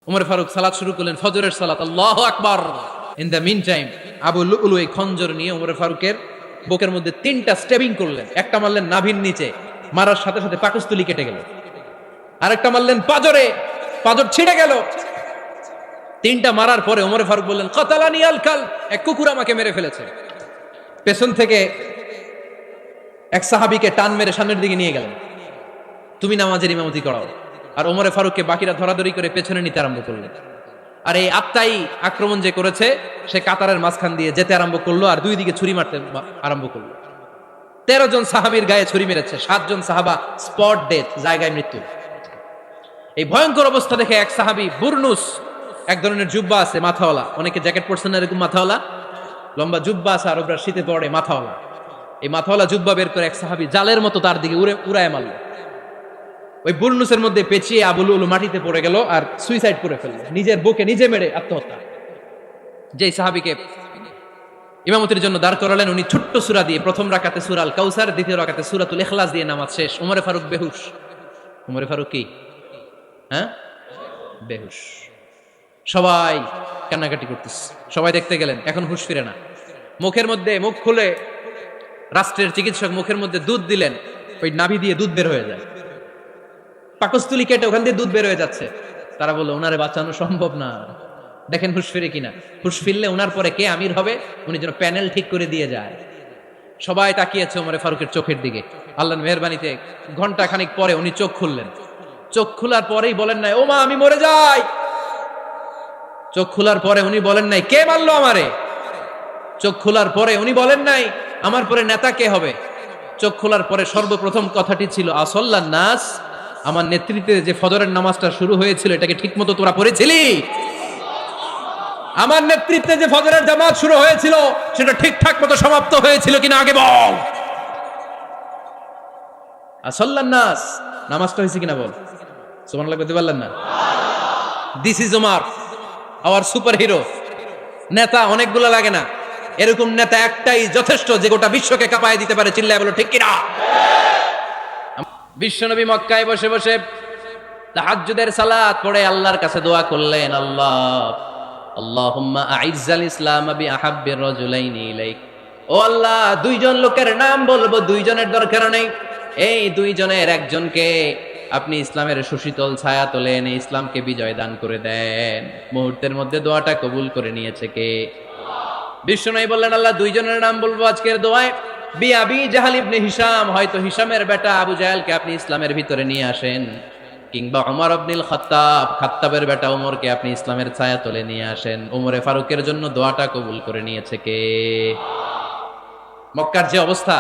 উমর ফারুক সালাত শুরু করলেন, ফজরের সালাত, আল্লাহু আকবার। In the mean time Abu লুলু এই খঞ্জর নিয়ে উমর ফারুকের বুকের মধ্যে 3টা স্টেবিং করলেন। একটা মারলেন নাভির নিচে, মারার সাথে সাথে পাকস্থলী কেটে গেল। আরেকটা মারলেন পাজরে, পাজর ছিঁড়ে গেল। 3টা মারার পরে উমর ফারুক বললেন, কাতালানি আল কাল, এক কুকুর আমাকে মেরে ফেলেছে। পেছন থেকে এক সাহাবীকে টান মেরে সামনের দিকে নিয়ে গেলেন, তুমি নামাজের ইমামতি করাও। আর ওমরে ফারুককে বাকিরা ধরাধরি করে পেছনে নিতে আরম্ভ করলেন। আর এই আত্মাই আক্রমণ যে করেছে, সে কাতারের মাঝখান দিয়ে যেতে আরম্ভ করলো আর দুই দিকে ছুরি মারতে আরম্ভ করলো। 13 জন সাহাবীর গায়ে ছুরি মেরেছে, 7 জন সাহাবা স্পট ডেথ, জায়গায় মৃত্যু। এই ভয়ঙ্কর অবস্থা দেখে এক সাহাবী বুরনুস, এক ধরনের জুব্বা আছে মাথাওয়ালা, অনেকে জ্যাকেট পরছেন না এরকম মাথাওয়ালা, লম্বা জুব্বা আছে আর ওরা শীতে পড়ে মাথাওয়ালা, এই মাথাওয়ালা জুব্বা বের করে এক সাহাবী জালের মতো তার দিকে উড়ায় মারল। ওই বুরনুসের মধ্যে পেঁচিয়ে আবু লুলু মাটিতে পড়ে গেল আর সুইসাইড করে ফেলল, নিজের বুকে নিজে মেরে আত্মহত্যা। যেই সাহাবীকে ইমামতির জন্য দাঁড় করালেন, উনি ছোট্ট সূরা দিয়ে প্রথম রাকাতে সূরা আল কাউসার, দ্বিতীয় রাকাতে সূরাতুল ইখলাস দিয়ে নামাজ শেষ। উমরে ফারুক বেহুশ। উমরে ফারুক কি বেহুশ। সবাই কান্নাকাটি করতেছে, সবাই দেখতে গেলেন, এখন হুঁশ ফিরে না। মুখের মধ্যে মুখ খুলে রাষ্ট্রের চিকিৎসক মুখের মধ্যে দুধ দিলেন, ওই নাভি দিয়ে দুধ বের হয়ে যায়, পাকস্থলী কেটে ওখান দিয়ে দুধ বের হয়ে যাচ্ছে। তারা বললো ওনারে বাঁচানো সম্ভব না, দেখেন হুঁশ ফিরে কিনা। হুঁশ ফিরলে ওনার পরে কে আমির হবে, উনি যেন প্যানেল ঠিক করে দিয়ে যায়। সবাই তাকিয়েছে ওমরে ফারুকের চোখের দিকে। আল্লাহর মেহেরবানিতে ঘন্টা খানিক পরে উনি চোখ খুললেন। চোখ খোলার পরেই বলেন নাই, ও মা আমি মরে যাই। চোখ খোলার পরে উনি বলেন নাই, কে মারলো আমারে। চোখ খোলার পরে উনি বলেন নাই, আমার পরে নেতা কে হবে। চোখ খোলার পরে সর্বপ্রথম কথাটি ছিল, আসল্লান নাস, আমার নেতৃত্বে যে ফজরের নামাজটা শুরু হয়েছিল এটাকে ঠিকমতো তোরা পড়েছিলি? আমার নেতৃত্বে যে ফজরের জামাত শুরু হয়েছিল সেটা ঠিকঠাক মতো সমাপ্ত হয়েছিল কিনা আগে বল। আসল্লান নাস, নামাজটা হয়েছে কিনা বল। সুবহানাল্লাহ বলতে পারলেন না? This is Omar, hour super hero. নেতা অনেকগুলো লাগে না, এরকম নেতা একটাই যথেষ্ট যে গোটা বিশ্বকে কাঁপায় দিতে পারে। চিল্লায় বলো ঠিক কিনা। বিশ্বনবী মক্কায় বসে বসে তাহাজ্জুদের সালাত পড়ে আল্লাহর কাছে দোয়া করলেন, আল্লাহুম্মা আইজ্জাল ইসলাম বিআহাব্বির রাজুলাইনি ইলাইক। ও আল্লাহ, দুইজন লোকের নাম বলবো, দুইজনের দরকার নেই, এই দুইজনের একজনকে আপনি ইসলামের সুশীতল ছায়া তোলে এনে ইসলামকে বিজয় দান করে দেন। মুহূর্তের মধ্যে দোয়াটা কবুল করে নিয়েছে কে? বিশ্বনবী বললেন, আল্লাহ দুইজনের নাম বলবো আজকের দোয়ায়। আবি জাহাল ইবনে হিশাম, হয়তো হিশামের বেটা আবু জাহেলকে আপনি ইসলামের ভিতরে নিয়ে আসেন, কিংবা ওমর ইবনুল খাত্তাব, খাত্তাবের বেটা ওমরকে আপনি ইসলামের ছায়া তলে নিয়ে আসেন। ওমরে ফারুকের জন্য দোয়াটা কবুল করে নিয়েছে কে? মক্কার যে অবস্থা,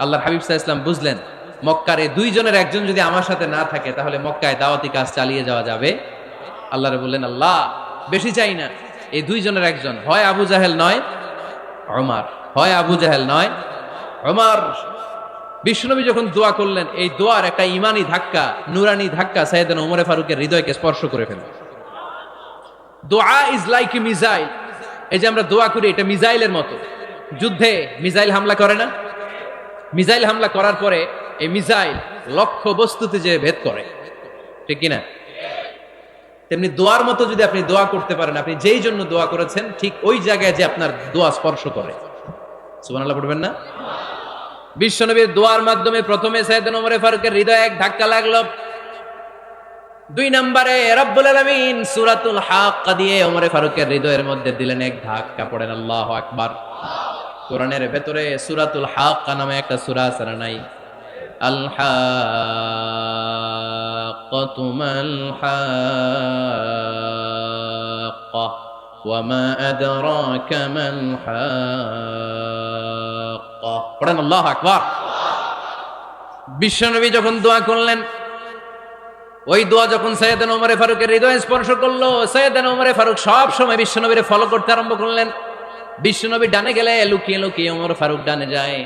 আল্লাহর হাবিব সাল্লাল্লাহু আলাইহি ওয়াসাল্লাম বুঝলেন মক্কার এই দুইজনের একজন যদি আমার সাথে না থাকে তাহলে মক্কায় দাওয়াতি কাজ চালিয়ে যাওয়া যাবে। আল্লাহরে বললেন, আল্লাহ বেশি চাই না, এই দুইজনের একজন, হয় আবু জাহেল নয় ওমর, হয় আবু জাহেল নয় ওমর। বিশ্বনবী যখন দোয়া করলেন, এই দোয়ার একটা ইমানি ধাক্কা, নুরানি ধাক্কা সাইয়েদনা ওমরে ফারুকের হৃদয়কে স্পর্শ করে ফেলল। দোয়া ইজ লাইক এ মিসাইল। এই যে আমরা দোয়া করি, এটা মিসাইলের মতো। যুদ্ধে মিসাইল হামলা করে না? মিসাইল হামলা করার পরে এই মিসাইল লক্ষ্য বস্তুতে যে ভেদ করে, ঠিক কিনা? তেমনি দোয়ার মতো যদি আপনি দোয়া করতে পারেন, আপনি যেই জন্য দোয়া করেছেন ঠিক ওই জায়গায় যে আপনার দোয়া স্পর্শ করে। সুবহানাল্লাহ পড়বেন না? বিশ্বনবীর দোয়ার মাধ্যমে প্রথমে সাইয়েদনা ওমর ফারুকের হৃদয়ে এক ধাক্কা লাগলো। 2 নম্বরে রব্বুল আলামিন সূরাতুল হাক্কা দিয়ে ওমর ফারুকের হৃদয়ের মধ্যে দিলেন এক ধাক্কা। পড়েন আল্লাহু আকবার। কোরআনের ভেতরে সূরাতুল হাক্কা নামে একটা সূরা আছে না নাই? আল হাক্কাতু মাল হাক্কা ওয়া মা আদরাকা মাল হাক্কা। পড়েন আল্লাহু আকবার। বিশ্বনবী যখন দোয়া করলেন, ওই দোয়া যখন সাইয়েদনা ওমর ফারুকের হৃদয় স্পর্শ করলো, সাইয়েদনা ওমর ফারুক সব সময় বিশ্বনবীরে ফলো করতে আরম্ভ করলেন। বিশ্বনবী ডানে গেলে লুকিয়ে লুকিয়ে ওমর ফারুক ডানে যায়,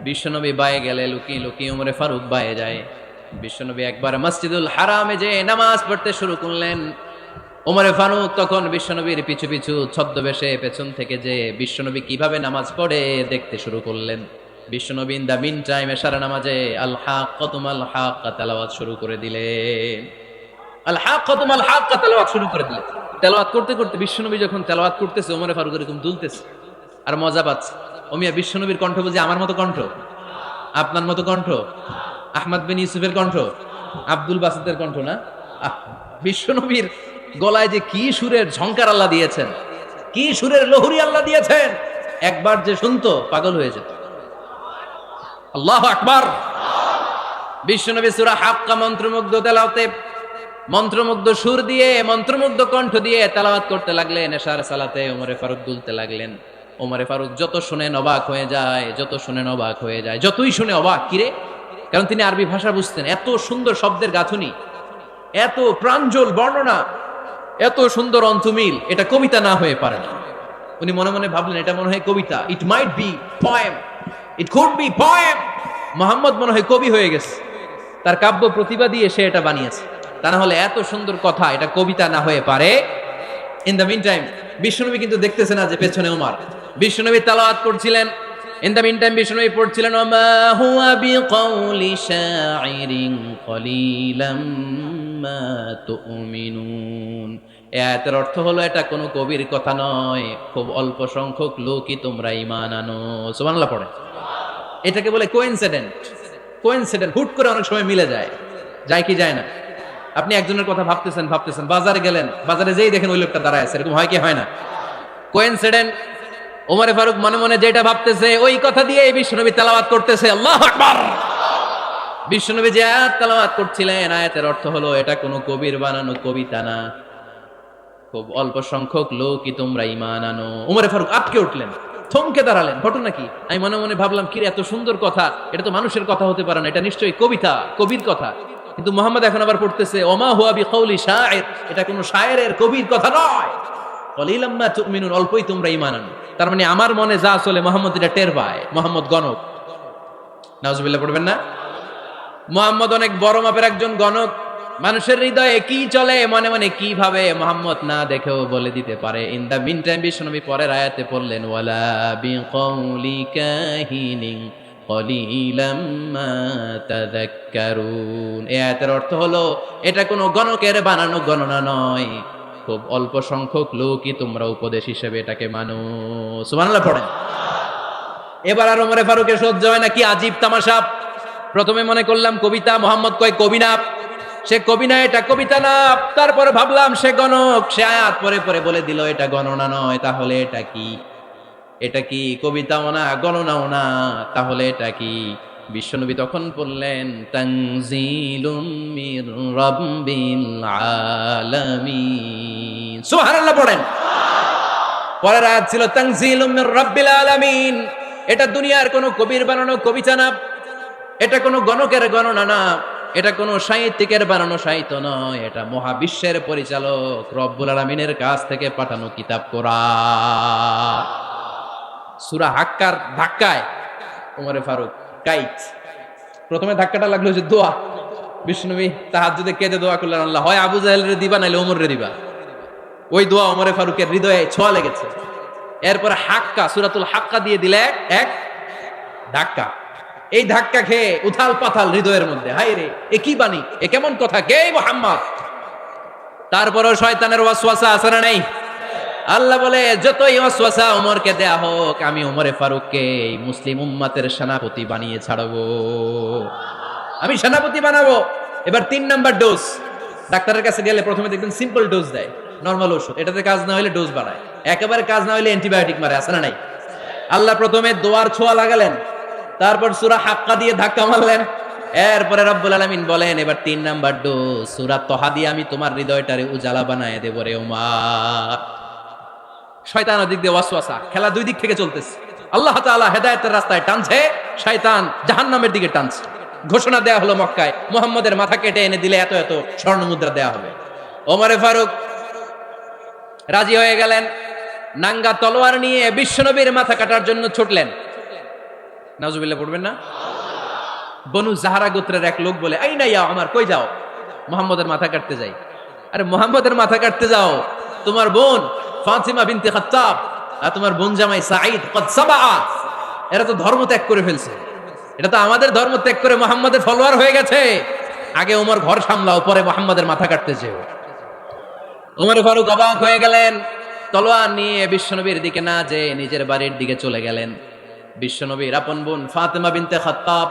বিশ্বনবী বায়ে গেলে লুকিয়ে লুকিয়ে ওমর ফারুক বায়ে যায়। বিশ্বনবী একবার মসজিদুল হারামে যে নামাজ পড়তে শুরু করলেন, ওমর ফারুক তখন বিশ্বনবীর পিছু পিছু ছদ্মবেশে পেছন থেকে যে বিশ্বনবী কিভাবে নামাজ পড়ে দেখতে শুরু করলেন। বিশ্বনবী ইন দা মিন টাইম এশারা নামাজে আল হাক্কাতু মাল হাক্কা তেলাওয়াত শুরু করে দিলেন। আল হাক্কাতু মাল হাক্কা তেলাওয়াত শুরু করে দিলেন। তেলাওয়াত করতে করতে বিশ্বনবী যখন তেলাওয়াত করতেছে, ওমরে ফারুক এরকম দুলতেছে আর মজা পাচ্ছে। ওমিয়া বিশ্বনবীর কণ্ঠ বুঝি আমার মতো কণ্ঠ, আপনার মতো কণ্ঠ, আহমদ বিন ইউসুফের কণ্ঠ, আব্দুল বাসিতের কণ্ঠ না। বিশ্বনবীর গলায় যে কি সুরের ঝংকার আল্লাহ দিয়েছেন, কি সুরের লহরী আল্লাহ দিয়েছেন, একবার যে শুনতো পাগল হয়ে যেত। আল্লাহু আকবার। বিশ্বনবী সূরা হাক্কা মন্ত্রমুগ্ধ তেলাওয়াতে, মন্ত্রমুগ্ধ সুর দিয়ে, মন্ত্রমুগ্ধ কণ্ঠ দিয়ে তেলাওয়াত করতে লাগলেন। এশার সালাতে ওমরে ফারুক দুলতে লাগলেন। ওমরে ফারুক যত শুনেন অবাক হয়ে যায়, যত শুনেন অবাক হয়ে যায়, যতই শুনে অবাক। কিরে? কারণ তিনি আরবি ভাষা বুঝতেন। এত সুন্দর শব্দের গাঁথুনি, এত প্রাঞ্জল বর্ণনা, এত সুন্দর অন্তমিল, এটা কবিতা না হয়ে পারে না। উনি মনে মনে ভাবলেন এটা মনে হয় কবিতা। It might be poem, it could be poem. Muhammad মনে হয় কবি হয়ে গেছে, তার কাব্য প্রতিভা দিয়ে সে এটা বানিয়েছে। তা না হলে এত সুন্দর কথা এটা কবিতা না হয়ে পারে। ইন দ্য মিন টাইম বিশ্বনবী কিন্তু দেখতেছে না যে পেছনে ওমর। বিশ্বনবী তেলাওয়াত করছিলেন। ইন দ্য মিন টাইম বিশ্বনবী পড়ছিলেন ওমা হুয়া বিকাউলি শাইরিন কলিলাম মা তুমিনুন। এই আয়াতের অর্থ হলো এটা কোনো কবির কথা নয়, খুব অল্প সংখ্যক লোকই তোমরা ঈমান আনো। সুবহানাল্লাহ পড়ে। এটাকে বলে কোইনসিডেন্ট। কোইনসিডেন্ট হুট করে অনেক সময় মিলে যায়, যায় কি যায় না? আপনি একজনের কথা ভাবতেছেন ভাবতেছেন, বাজারে গেলেন, বাজারে যেই দেখেন ওই লোকটা দাঁড়ায় আছে, এরকম হয় কি হয় না? কোইনসিডেন্ট। ওমরে ফারুক মনে মনে যেটা ভাবতেছে ওই কথা দিয়ে এই বিশ্বনবী তেলাওয়াত করতেছে। আল্লাহু আকবার। বিশ্বনবী যে আয়াত তেলাওয়াত করছিলেন, আয়াতের অর্থ হলো এটা কোনো কবির বানানো কবিতা না, খুব অল্প সংখ্যক লোকই তোমরা ঈমান আনো। ওমরে ফারুক আটকে উঠলেন, থমকে দাঁড়ালেন। ঘটনা কি? আমি মনে মনে ভাবলাম, কি রে এত সুন্দর কথা, এটা তো মানুষের কথা হতে পারে না, এটা নিশ্চয়ই কবিতা, কবির কথা। কিন্তু মুহাম্মদ এখন আবার পড়তেছে ওমা হুয়া বিকাউলি শাইর, এটা কোনো শায়েরের, কবির কথা নয়। কলিলাম মা তুমিনুন, অল্পই তোমরা ঈমান আনো। তার মানে আমার মনে যা চলে মুহাম্মদ এটা টের পায়। মুহাম্মদ গণক। নাউজুবিল্লাহ পড়বেন না? মুহাম্মদ অনেক বড় মাপের একজন গণক। মানুষের হৃদয়ে কি চলে, মনে মনে কি ভাবে, মুহাম্মদ না দেখেও বলে দিতে পারে। ইন দা মিন টাইম বিশ্বনবী পরের আয়াতে পড়লেন ওয়ালা বিকাউলি কাহিনিন কলিলাম মা তাযাক্কারুন। এই আয়াতের অর্থ হলো এটা কোনো গণকের বানানো গণনা নয়, খুব অল্প সংখ্যক লোকই তোমরা উপদেশ হিসেবে এটাকে মানো। সুবহানাল্লাহ পড়েন। এবার আর ওমরে ফারুকের সহ্য হয় না, কি আজীব তামাশা। প্রথমে মনে করলাম কবিতা, মুহাম্মদ কয় কবি না, সে কবি না, এটা কবিতা না। তারপরে ভাবলাম সে গণক, সে আয়াত পরে পরে বলে দিল এটা গণনা নয়। তাহলে এটা কি? এটা কি কবিতাও না, গণনাও না, তাহলে এটা কি? বিশ্বনবী তখন বললেন তানজিলুম মির রাব্বিল আলামিন। সুবহানাল্লাহ পড়েন। পরের আয়াত ছিল তানজিলুম মির রাব্বিল আলামিন। এটা দুনিয়ার কোনো কবির বানানো কবিতা না, এটা কোনো গণকের গণনা না, এটা কোনো সাহিত্যিকের বানানো সাহিত্য নয়, এটা মহাবিশ্বের পরিচালক রব্বুল আলামিনের কাছ থেকে পাঠানো কিতাব কোরআন। সূরা হাক্কার ধাক্কায় ওমরে ফারুক কাইত। প্রথমে ধাক্কাটা লাগলো যে দোয়া। বিষ্ণুনবী তাহাজ্জুদে কেঁদে দোয়া করলেন, আল্লাহ হয় আবু জাহেলরে দিবা নাইলে ওমরে দিবা। ওই দোয়া ওমরে ফারুকের হৃদয়ে ছোঁয়া লেগেছে। এরপরে হাক্কা, সূরাতুল হাক্কা দিয়ে দিলে এক ধাক্কা। এই ধাক্কা খেয়ে উথাল পাথাল হৃদয়ের মধ্যে, হায় রে এ কি বাণী, এ কেমন কথা, কে মুহাম্মদ? তারপরও শয়তানের ওয়াসওয়াসা আছে না নাই? আল্লাহ বলে যতই ওয়াসওয়াসা ওমরকে দেয়া হোক, আমি ওমরে ফারুককে এই মুসলিম উম্মতের সেনাপতি বানিয়ে ছাড়বো, আমি সেনাপতি বানাবো। এবার 3 নাম্বার ডোজ। ডাক্তারের কাছে গেলে প্রথমে দেখবেন সিম্পল ডোজ দেয়, নরমাল ওষুধ। এটাতে কাজ না হলে ডোজ বাড়ায়, একেবারে কাজ না হলে অ্যান্টিবায়োটিক মারে, আছে না নাই? আল্লাহ প্রথমে দোয়ার ছোঁয়া লাগালেন, তারপর সূরা হাক্কা দিয়ে ধাক্কা মারলেন। এরপরে রব্বুল আলামিন বলেন এবার 3 নাম্বার ডোজ, সূরা তহা দিয়ে আমি তোমার হৃদয়টারে উজালা বানায় দেব রে ওমর। শয়তান ওদিক দিয়ে ওয়াসওয়াসা, খেলা দুই দিক থেকে চলতেছে। আল্লাহ তাআলা হেদায়েতের রাস্তায় টানছে, শয়তান জাহান্নামের দিকে টানছে। ঘোষণা দেয়া হলো মক্কায়, মুহাম্মদের মাথা কেটে এনে দিলে এত এত স্বর্ণ মুদ্রা দেয়া হবে। ওমরে ফারুক রাজি হয়ে গেলেন। নাঙ্গা তলোয়ার নিয়ে বিশ্বনবীর মাথা কাটার জন্য ছুটলেন। নাউজুবিল্লাহ পড়বেন না? বনু জাহরা গোত্রের এক লোক বলে, আইনা ইয়া ওমর, কই যাও? মুহাম্মদের মাথা কাটতে যাই। আরে মুহাম্মদের মাথা কাটতে যাও? তোমার বোন ফাতিমা বিনতে খাত্তাব আর তোমার বোন জামাই সাঈদ কদ সাবা, এরা তো ধর্ম ত্যাগ করে ফেলছে। এটা তো আমাদের ধর্ম ত্যাগ করে মুহাম্মদের ফলোয়ার হয়ে গেছে। আগে ওমর ঘর সামলাও, পরে মুহাম্মাদের মাথা কাটতে চেও। ওমর ফারুক অবাক হয়ে গেলেন, তলোয়ার নিয়ে বিশ্বনবীর দিকে না যেয়ে নিজের বাড়ির দিকে চলে গেলেন। বিশ্বনবীর আপন বোন ফাতেমা বিনতে খাত্তাব,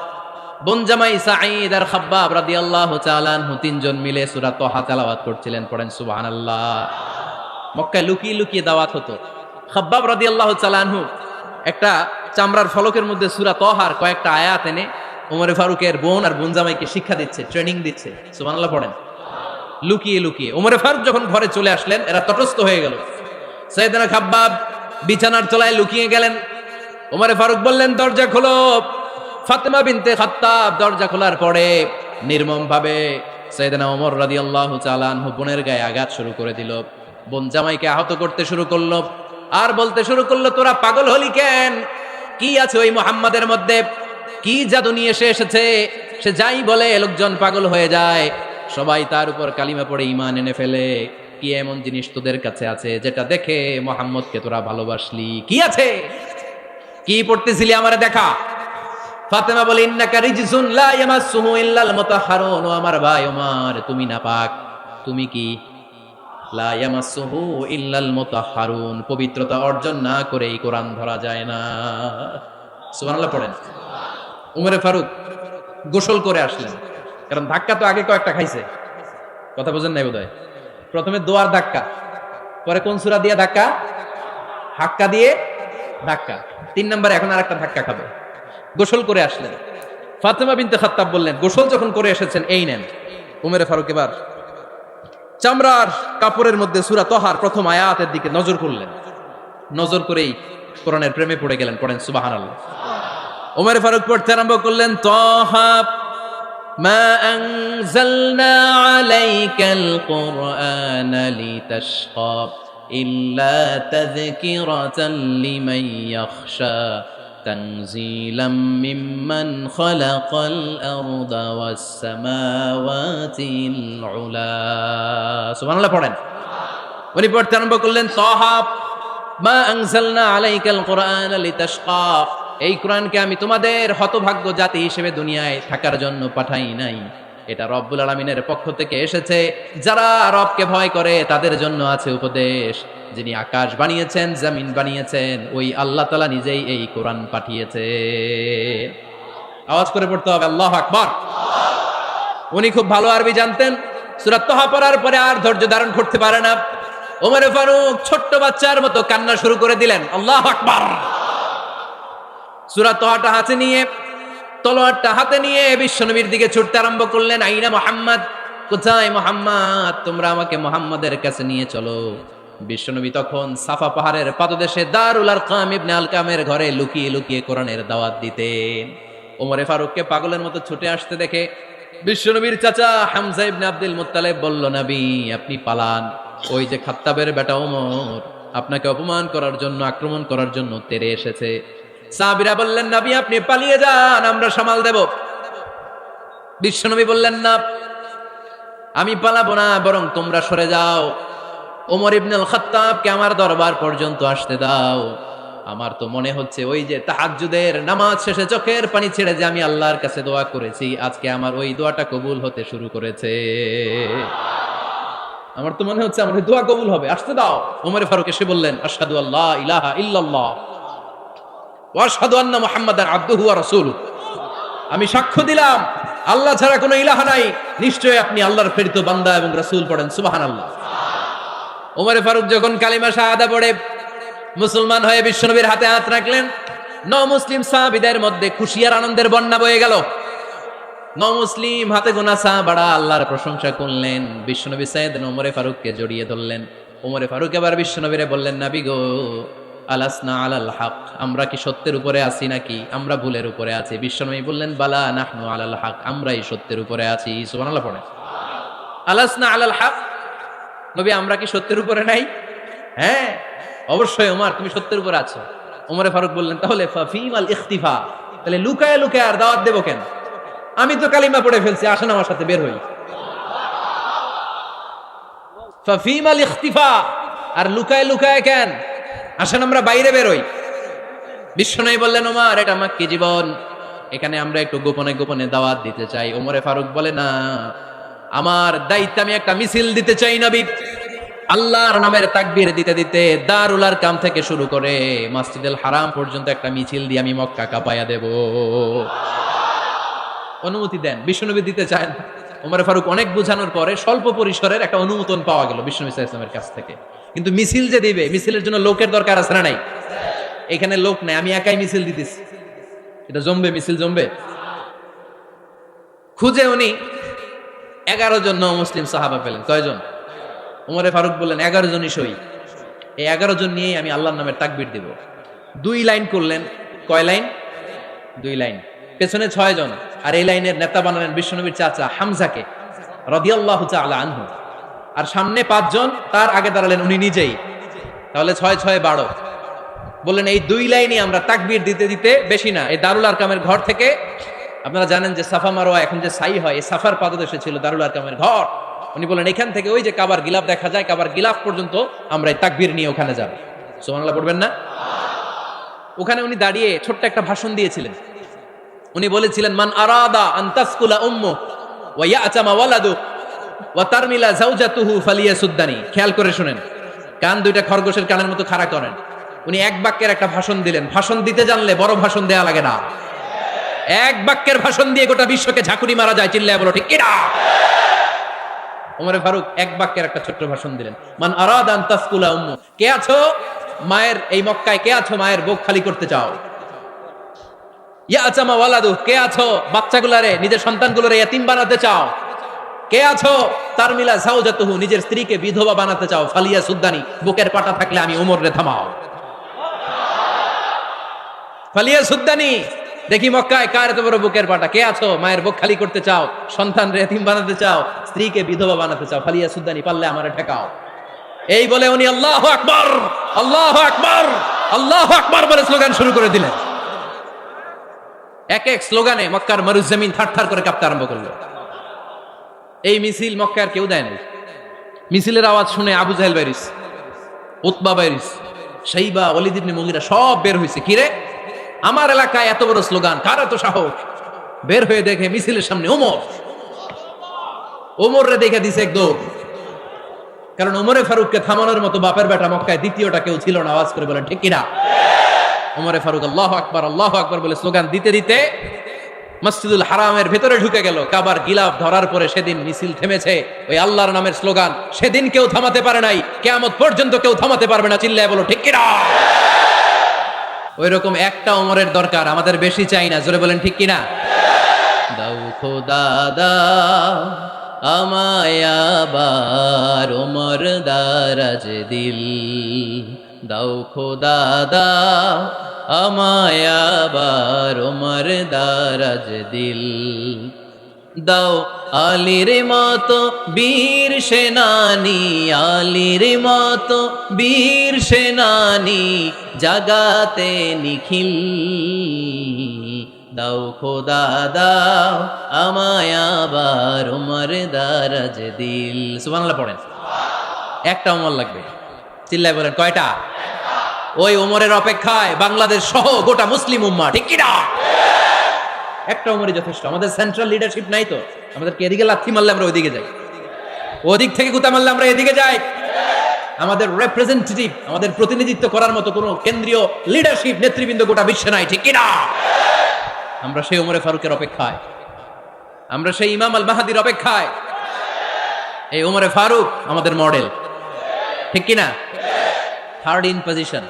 বোন জামাই সাঈদ আর খাব্বাব রাদিয়াল্লাহু তাআলা আনহু তিনজন মিলে সূরা তাহা তেলাওয়াত করছিলেন। পড়েন সুবহানাল্লাহ। মক্কায় লুকিয়ে লুকিয়ে দাওয়াত হতো। খাব্বাব রাদিয়াল্লাহু তাআলা আনহু একটা চামড়ার ফলকের মধ্যে সূরা তাহার কয়েকটা আয়াত এনে ওমর ফারুকের বোন আর বোন জামাইকে শিক্ষা দিচ্ছে, ট্রেনিং দিচ্ছে। সুবহানাল্লাহ পড়েন। লুকিয়ে লুকিয়ে ওমর ফারুক যখন ঘরে চলে আসলেন, এরা তটস্থ হয়ে গেল। সাইয়েদনা খাব্বাব বিছানার তলায় লুকিয়ে গেলেন। ওমর ফারুক বললেন, দরজা খোলো। ফাতেমা বিনতে খাত্তাব দরজা খোলার পরে নির্মম ভাবে সাইয়েদনা ওমর রাদিয়াল্লাহু তাআলা আনহু বোনের গায়ে আঘাত শুরু করে দিল। বোন জামাইকে আহত করতে শুরু করলো আর বলতে শুরু করলো, তোরা পাগল হলি কেন? কি আছে ওই মুহাম্মাদের মধ্যে? কি জাদু নিয়ে এসেছে? সে যাই বলে লোকজন পাগল হয়ে যায়, সবাই তার উপর কালিমা পড়ে ঈমান এনে ফেলে। কি এমন জিনিস তোদের কাছে আছে যেটা দেখে মুহাম্মদকে তোরা ভালোবাসলি? কি আছে? কি পড়তেছিলি আমারে দেখা। ফাতেমা বলে, ইন্নাকা রিজসুন লা ইয়ামাসসুহু ইল্লাল মুতাহহারুন। ও আমার ভাই ওমর, তুমি নাপাক। তুমি কি? লা ইয়ামাসসুহু ইল্লাল মুতাহহারুন, পবিত্রতা অর্জন না করে এই কোরআন ধরা যায় না। সুবহানাল্লাহ পড়েন। উমরে ফারুক গোসল করে আসলেন, কারণ ধাক্কা তো আগে কয়েকটা খাইছে। কথা বুঝেন নাই বোধহয়? প্রথমে দোয়ার ধাক্কা, পরে কোন সূরা দিয়ে ধাক্কা? হাক্কা দিয়ে ধাক্কা। 3 নম্বরে এখন আরেকটা ধাক্কা খাবে। গোসল করে আসলেন। ফাতেমা বিনতে খাত্তাব বললেন, গোসল যখন করে এসেছেন, এই নেন। উমরে ফারুক এবার চামড়ার কাপড়ের মধ্যে সূরা তাহার প্রথম আয়াতের দিকে নজর করলেন। নজর করেই কোরআনের প্রেমে পড়ে গেলেন। পড়েন সুবহানাল্লাহ। উমরে ফারুক পড়তে আরম্ভ করলেন, তাহা মা আনজালনা আলাইকাল কুরআনা লিতাশকা ইল্লা তাযকিরাতাল লিমান ইয়াখশা তানজিলাম মিম্মান খালাকাল আরদা ওয়াস সামাওয়াতিল উলা। সুবহানাল্লাহ পড়েন। উনি পড়তে আরম্ভ করলেন, তাহা মা আনজালনা আলাইকাল কুরআনা লিতাশকা, এই কোরআনকে আমি তোমাদের হতভাগ্য জাতি হিসেবে দুনিয়ায় থাকার জন্য পাঠাই নাই। এটা রব্বুল আলামিনের পক্ষ থেকে এসেছে। যারা রবকে ভয় করে তাদের জন্য আছে উপদেশ। যিনি আকাশ বানিয়েছেন, জমিন বানিয়েছেন, ওই আল্লাহ তাআলা নিজেই এই কোরআন পাঠিয়েছে। আওয়াজ করে পড়তে হবে, আল্লাহু আকবার। উনি খুব ভালো আরবি জানতেন। সূরা তাহা পড়ার পরে আর ধৈর্য ধারণ করতে পারে না। ওমর ফারুক ছোট্ট বাচ্চার মতো কান্না শুরু করে দিলেন। আল্লাহু আকবার। সূরা তাহাটা হাতে নিয়ে, তলোয়ারটা হাতে নিয়ে বিশ্বনবীর দিকে ছুটতে আরম্ভ করলেন। আইনা মুহাম্মদ, কোথায় মুহাম্মদ? তোমরা আমাকে মুহাম্মাদের কাছে নিয়ে চলো। বিশ্বনবী তখন সাফা পাহাড়ের পাদদেশে দারুল আরকাম ইবনে আলকামের ঘরে লুকিয়ে লুকিয়ে কোরআনের দাওয়াত দিতেন। ওমরে ফারুককে পাগলের মতো ছুটে আসতে দেখে বিশ্বনবীর চাচা হামজা ইবনে আব্দুল মুত্তালিব বলল, নবী আপনি পালান। ওই যে খাত্তাবের বেটা ওমর আপনাকে অপমান করার জন্য, আক্রমণ করার জন্য তেড়ে এসেছে। সাহাবীরা বললেন, নবী আপনি পালিয়ে যান, আমরা সামাল দেব। বিশ্বনবী বললেন, না আমি পালাবো না, বরং তোমরা সরে যাও। ওমর ইবনে আল খাত্তাবকে আমার দরবার পর্যন্ত আসতে দাও। আমার তো মনে হচ্ছে ওই যে তাহাজ্জুদের নামাজ শেষে চোখের পানি ছেড়ে যে আমি আল্লাহর কাছে দোয়া করেছি, আজকে আমার ওই দোয়াটা কবুল হতে শুরু করেছে। আমার তো মনে হচ্ছে আমার ওই দোয়া কবুল হবে, আসতে দাও। ওমর ফারুক এসে বললেন, আশহাদু আল্লা ইলাহা ইল্লাল্লাহ ওয়া আশহাদু আন্না মুহাম্মাদান আবদুহু ওয়া রাসূলুহু, আমি সাক্ষ্য দিলাম আল্লাহ ছাড়া কোনো ইলাহা নাই, নিশ্চয়ই আপনি আল্লাহর প্রেরিত বান্দা এবং রাসূল। পড়েন সুবহানাল্লাহ। ওমর ফারুক যখন কালিমা শাহাদা পড়ে মুসলমান হয়ে বিশ্বনবীর হাতে হাত রাখলেন, মুসলিম সাহাবীদের মধ্যে খুশি আর আনন্দের বন্যা বয়ে গেল। মুসলিম হাতে গোনা সাহাবারা আল্লাহর প্রশংসা করলেন। বিশ্বনবী সাইয়েদনা ওমর ফারুককে জড়িয়ে ধরলেন। ওমর ফারুক এবার বিশ্বনবীরে বললেন, নবী গো, আলাসনা আলাল হক, আমরা কি সত্যের উপরে আছি নাকি আমরা ভুলের উপরে আছি? বিশ্বনবী বললেন, বালা নাহনু আলাল হক, আমরাই সত্যের উপরে আছি। সুবহানাল্লাহ পড়ে। আলাসনা আলাল হক, নবী আমরা কি সত্যের উপরে নাই? হ্যাঁ অবশ্যই ওমর, তুমি সত্যের উপরে আছো। ওমর ফারুক বললেন, তাহলে ফাফিমাল ইখতিফা, তাহলে লুকায় লুকায় আর দাওয়াত দেব কেন? আমি তো কালিমা পড়ে ফেলছি, আসেন আমার সাথে বের হই। ফাফিমাল ইখতিফা, আর লুকায় লুকায় কেন? আসেন আমরা বাইরে বের হই। বিশ্বনবী বললেন, ওমর এটা মাক্কি জীবন, এখানে আমরা একটু গোপনে গোপনে দাওয়াত দিতে চাই। ওমরে ফারুক বলে, না, আমার দায়িত্ব, আমি একটা মিছিল দিতে চাই নবী। আল্লাহর নামের তাকবীর দিতে দিতে দারুল আরকাম থেকে শুরু করে মসজিদুল হারাম পর্যন্ত একটা মিছিল দিয়ে আমি মক্কা কাঁপায়া দেব। অনুমতি দেন। বিশ্বনবী দিতে চায় না। ওমরে ফারুক অনেক বোঝানোর পরে স্বল্প পরিসরের একটা অনুমোদন পাওয়া গেল বিশ্বনবী সাল্লাল্লাহু আলাইহি ওয়াসাল্লামের কাছ থেকে। কিন্তু মিছিল যে দিবে, মিছিলের জন্য লোকের দরকার আছে না নাই? এখানে লোক নাই, আমি একাই মিছিল দিতেছি। এটা জমবে, মিছিল জমবে। খুঁজে উনি 11 জন মুসলিম সাহাবা পেলেন। কয়জন? ওমরে ফারুক বললেন 11 জনই সই। এই 11 জন নিয়েই আমি আল্লাহর নামের তাকবীর দিব। 2 লাইন করলেন। কয় লাইন? 2 লাইন। পেছনে 6 জন, আর এই লাইনের নেতা বানালেন বিশ্বনবীর চাচা হামজাকে রাদিয়াল্লাহু তাআলা আনহু। আর সামনে 5 জন, তার আগে দাঁড়ালেন উনি নিজেই। তাহলে 6 6 12। বললেন এই 2 লাইনই আমরা তাকবীর দিতে দিতে, বেশি না, এই দারুল আরকামের ঘর থেকে, আপনারা জানেন যে সাফা মারওয়া এখন যে সাই হয়, এই সাফার পাদদেশে ছিল দারুল আরকামের ঘর। উনি বলেন এখান থেকে ওই যে কাবার গিলাফ দেখা যায়, কাবার গিলাফ পর্যন্ত আমরা এই তাকবীর নিয়ে ওখানে যাব। সুবহানাল্লাহ পড়বেন না? ওখানে উনি দাঁড়িয়ে ছোট্ট একটা ভাষণ দিয়েছিলেন। উনি বলেছিলেন, মান আরাদা আন তাসকুলা উম্মু ওয়া ইয়াতামা ওয়ালাদু ওয়া তারমিলা যাওজাতুহু ফালিয়াসুদ্দানি। খেয়াল করে শুনেন, কান দুইটা খরগোশের কানের মতো খাড়া করেন। উনি এক বাক্যের একটা ভাষণ দিলেন। ভাষণ দিতে জানলে বড় ভাষণ দেয়া লাগে না। এক বাক্যের ভাষণ দিয়ে গোটা বিশ্বকে ঝাঁকুনি মারা যায়। চিল্লায় বলো ঠিক কিনা? ওমরে ফারুক এক বাক্যের একটা ছোট্ট ভাষণ দিলেন। মান আরাদা আন তাসকুলা উম্মু, কে আছো মায়ের এই মক্কায়, কে আছো মায়ের বুক খালি করতে চাও? ইয়াতামা ওয়ালাদু, কে আছো বাচ্চাগুলারে, নিজের সন্তানগুলোরে ইয়াতিম বানাতে চাও? কে আছো তারমিলা যাওজাতুহু, নিজের স্ত্রীকে বিধবা বানাতে চাও? ফালিয়াসুদ্দানি, বুকের পাটা থাকলে আমি ওমরে থামাও। ফালিয়াসুদ্দানি, দেখি মক্কায় কার এত বড় বুকের পাটা। কে আছো মায়ের বুক খালি করতে চাও, সন্তানরে ইয়াতিম বানাতে চাও, স্ত্রীকে বিধবা বানাতে চাও? ফালিয়াসুদ্দানি, পারলে আমারে ঠেকাও। এই বলে উনি আল্লাহু আকবার, আল্লাহু আকবার, আল্লাহু আকবার বলে স্লোগান শুরু করে দিলেন। এক এক স্লোগানে মক্কার মরুজমিন থারথার করে কাঁপতে আরম্ভ করলো। এই মিছিল মক্কার কেউ দেয় নাই। মিছিলের আওয়াজ শুনে আবু জাহেল বাইরিস, উতবা বাইরিস, শাইবা, ওয়ালিদ ইবনে মুগিরা সব বের হয়েছে। কিরে, আমার এলাকায় এত বড় স্লোগান, কার এত সাহস? বের হয়ে দেখে মিছিলের সামনে ওমর। ওমর রে দেখে দিছে এক দৌড়। কারণ ওমরে ফারুককে থামানোর মতো বাপের বেটা মক্কায় দ্বিতীয়টা কেউ ছিল না। আওয়াজ করে বলেন ঠিক কিনা? ওমরে ফারুক আল্লাহু আকবার, আল্লাহু আকবার বলে স্লোগান দিতে দিতে মসজিদুল হারামের ভেতরে ঢুকে গেল। কাবার গিলাফ ধরার পরে সেদিন মিছিল থেমেছে ওই আল্লাহর নামের স্লোগান। সেদিন কেউ থামাতে পারে নাই, কিয়ামত পর্যন্ত কেউ থামাতে পারবে না। চিল্লায় বলো ঠিক কিনা? ওই রকম একটা ওমরের দরকার, আমাদের বেশি চাই না। জোরে বলেন ঠিক কিনা? দাও খোদা দাও আমায় আবার ওমর দারাজ দিল, দাও খোদা দাও আমায় আবার ওমর দারাজ দিল, দাও আলীর মতো বীর সেনানি, আলীর মতো বীর সেনানি জাগাতে নিখিল, দাও খোদা দাও আমায় আবার ওমর দারাজ দিল। সুবহানাল্লাহ পড়েন। একটা ওমর লাগবে। চিল্লায় বলেন কয়টা? ওই ওমরের অপেক্ষায় বাংলাদেশ সহ গোটা মুসলিম উম্মাহ, ঠিক কি না? একটা ওমরই যথেষ্ট। আমাদের সেন্ট্রাল লিডারশিপ নাই তো, আমাদেরকে এদিকে লাথি মারলে আমরা ওইদিকে যাই, ওদিক থেকে গুতা মারলে আমরা এদিকে যাই। আমাদের রিপ্রেজেন্টেটিভ, আমাদের প্রতিনিধিত্ব করার মতো কোনো কেন্দ্রীয় লিডারশিপ নেতৃবৃন্দ গোটা বিশ্বে নাই, ঠিক কি না? আমরা সেই ওমরে ফারুকের অপেক্ষায়, আমরা সেই ইমাম আল মাহাদির অপেক্ষায়। এই ওমরে ফারুক আমাদের মডেল, ঠিক কি না? থার্ড ইন পজিশন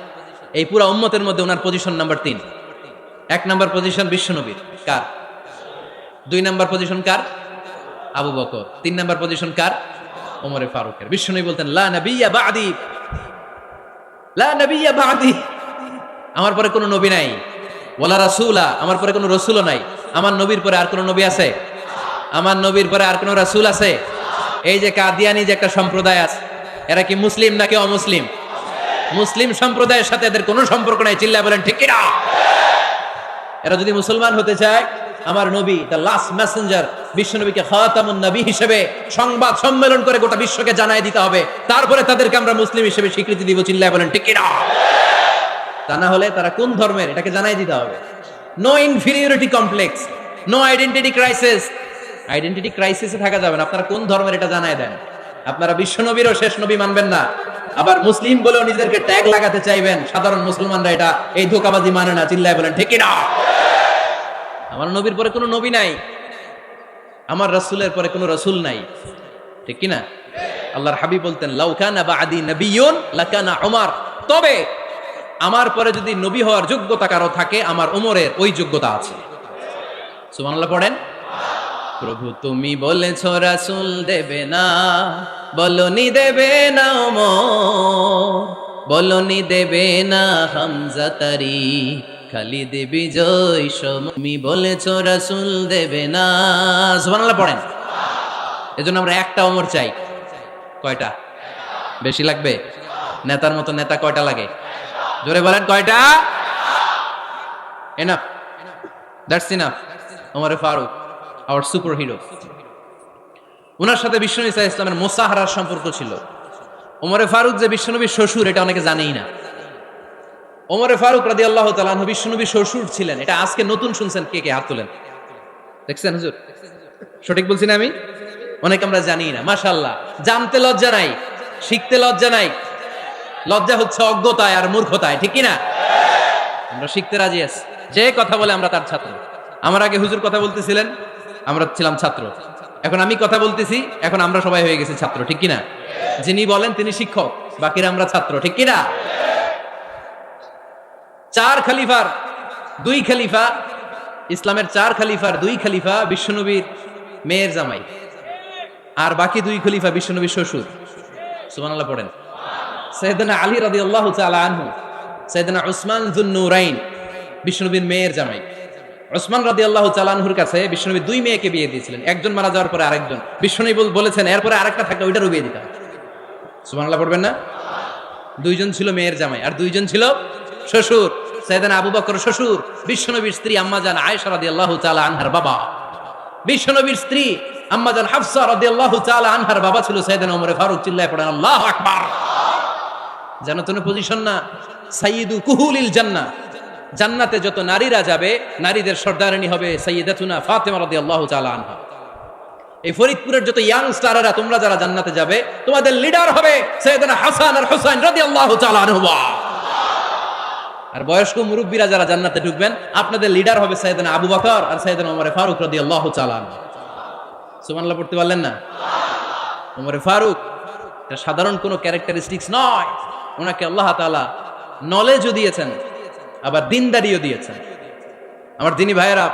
এই পুরা উম্মতের মধ্যে ওনার পজিশন নাম্বার 3। 1 নাম্বার পজিশন বিশ্বনবীর, কার? 2 নাম্বার পজিশন কার? আবু বকর। 3 নাম্বার পজিশন কার? ওমরে ফারুকের। বিশ্বনবী বলতেন লা নবিয়্যা বা'দি, লা নবিয়্যা বা'দি, আমার পরে কোনো নবী নাই। ওয়ালা রাসূলা, আমার পরে কোনো রাসূলও নাই। আমার নবীর পরে আর কোনো নবী আছে? আমার নবীর পরে আর কোনো রাসূল আছে? এই যে কাদিয়ানি যে একটা সম্প্রদায় আছে, এরা কি মুসলিম নাকি অমুসলিম? মুসলিম সম্প্রদায়ের সাথে এদের কোনো সম্পর্ক নাই। চিল্লায় বলেন ঠিক কি না? এরা যদি মুসলমান হতে চায়, আমার নবী দ্য লাস্ট মেসেঞ্জার বিশ্বনবীকে খাতামুন নবী হিসেবে সংবাদ সম্মেলন করে গোটা বিশ্বকে জানাই দিতে হবে, তারপরে তাদেরকে আমরা মুসলিম হিসেবে স্বীকৃতি দিব। চিল্লায় বলেন ঠিক কি না? তা না হলে তারা কোন ধর্মের এটাকে জানাই দিতে হবে। No inferiority complex, no identity crisis. Identity ক্রাইসিসে থাকা যাবে না। আপনারা কোন ধর্মের এটা জানায় দেন। আপনারা বিশ্ব নবীরও শেষ নবী মানবেন না, আবার মুসলিম বলেও নিজেদেরকে ট্যাগ লাগাতে চাইবেন। সাধারণ মুসলমানরা এটা এই ধোঁকাবাজি মানে না। চিল্লায় বলেন ঠিক না? আমার নবীর পরে কোনো নবী নাই, আমার রাসূলের পরে কোনো রাসূল নাই, ঠিক কি না? আল্লাহর হাবিব বলতেন লাউ কানা বাদি নবিয়্যুন লাকানা উমর, তবে আমার পরে যদি নবী হওয়ার যোগ্যতা কারো থাকে আমার ওমরের ওই যোগ্যতা আছে। সুবহানাল্লাহ পড়েন। প্রভু তুমি বলেছ রাসূল দেবে না, বলনি দেবে না ওমর, বলনি দেবে না হামজা তারি, খালিদ বিজয় সম, তুমি বলেছ রাসূল দেবে না। সুবহানাল্লাহ পড়েন। এজন্য আমরা একটা ওমর চাই। কয়টা? বেশি লাগবে? নেতার মতো নেতা কয়টা লাগে? জোরে বলেন কয়টা? Enough, that's enough. Omar Farooq, our super hero. ওনার সাথে বিশ্বনবী সাল্লাল্লাহু আলাইহি ওয়াসাল্লামের মুসাহারার সম্পর্ক ছিল। ওমরে ফারুক যে বিশ্বনবীর শ্বশুর এটা অনেকে জানেই না। ওমরে ফারুক রাদিয়াল্লাহু তাআলা আনহু বিশ্বনবীর শ্বশুর ছিলেন। এটা আজকে নতুন শুনছেন, কে কে হাত তোলেন? দেখছেন হুজুর? সঠিক বলছি না আমি? অনেক আমরা জানি না। মাশাআল্লাহ, জানতে লজ্জা নাই, শিখতে লজ্জা নাই। লজ্জা হচ্ছে অজ্ঞতায় আর মূর্খতায়, ঠিক কি না? আমরা শিখতে রাজি আছি। যে কথা বলে আমরা তার ছাত্র। আমার আগে হুজুর কথা বলতেছিলেন, আমরা ছিলাম ছাত্র। এখন আমি কথা বলতেছি, এখন আমরা সবাই হয়ে গেছি ছাত্র, ঠিক কি না? যিনি বলেন তিনি শিক্ষক, বাকিরা আমরা ছাত্র, ঠিক কি না? চার খলিফার দুই খলিফা, ইসলামের চার খলিফার দুই খলিফা বিশ্বনবীর মেয়ের জামাই, আর বাকি দুই খলিফা বিশ্বনবীর শ্বশুর। সুবহানাল্লাহ পড়েন। সাইয়েদনা আলী রাদিয়াল্লাহু তাআলা আনহু, সাইয়েদনা উসমান যুন নূরাইন বিশ্বনবীর মেয়ের জামাই। উসমান রাদিয়াল্লাহু তাআলা আনহুর কাছে বিশ্বনবী দুই মেয়েকে বিয়ে দিয়েছিলেন। একজন মারা যাওয়ার পরে আরেকজন। বিশ্বনবী বলেছেন এরপরে আরেকটা থাকলে ওইটারও বিয়ে দিতাম। সুবহানাল্লাহ পড়বেন না? দুইজন ছিল মেয়ের জামাই আর দুইজন ছিল শ্বশুর। সাইয়েদনা আবু বকর শ্বশুর, বিশ্বনবীর স্ত্রী আম্মাজান আয়েশা রাদিয়াল্লাহু তাআলা আনহার বাবা। বিশ্বনবীর স্ত্রী আম্মাজান হাফসা রাদিয়াল্লাহু তাআলা আনহার বাবা ছিল সাইয়েদনা ওমর ফারুক। চিল্লায় পড়েন আল্লাহু আকবার। জানো তো পজিশন না? সাইয়্যিদু কুহুলিল জান্নাহ। জান্নাতে যত নারীরা যাবে, নারীদের সর্দারিনী হবে সাইয়্যিদাতুনা ফাতেমা রাদিয়াল্লাহু তাআলা আনহা। এই ফরিদপুরের যত ইয়াং স্টাররা তোমরা যারা জান্নাতে যাবে, তোমাদের লিডার হবে সাইয়েদনা হাসান আর হুসাইন রাদিয়াল্লাহু তাআলা আনহুমা। আর বয়স্ক মুরব্বীরা যারা জান্নাতে ঢুকবেন, আপনাদের লিডার হবে সাইয়েদনা আবু বকর আর সাইয়েদনা ওমর ফারুক রাদিয়াল্লাহু তাআলা আনহু। সুবহানাল্লাহ পড়তে পারলেন না? ওমর ফারুক এটা সাধারণ কোনো ক্যারেক্টারিস্টিক্স নয়। ওনাকে আল্লাহ তাআলা নলেজও দিয়েছেন, আবার দিনদারিও দিয়েছেন। আমার দিনী ভাইয়েরা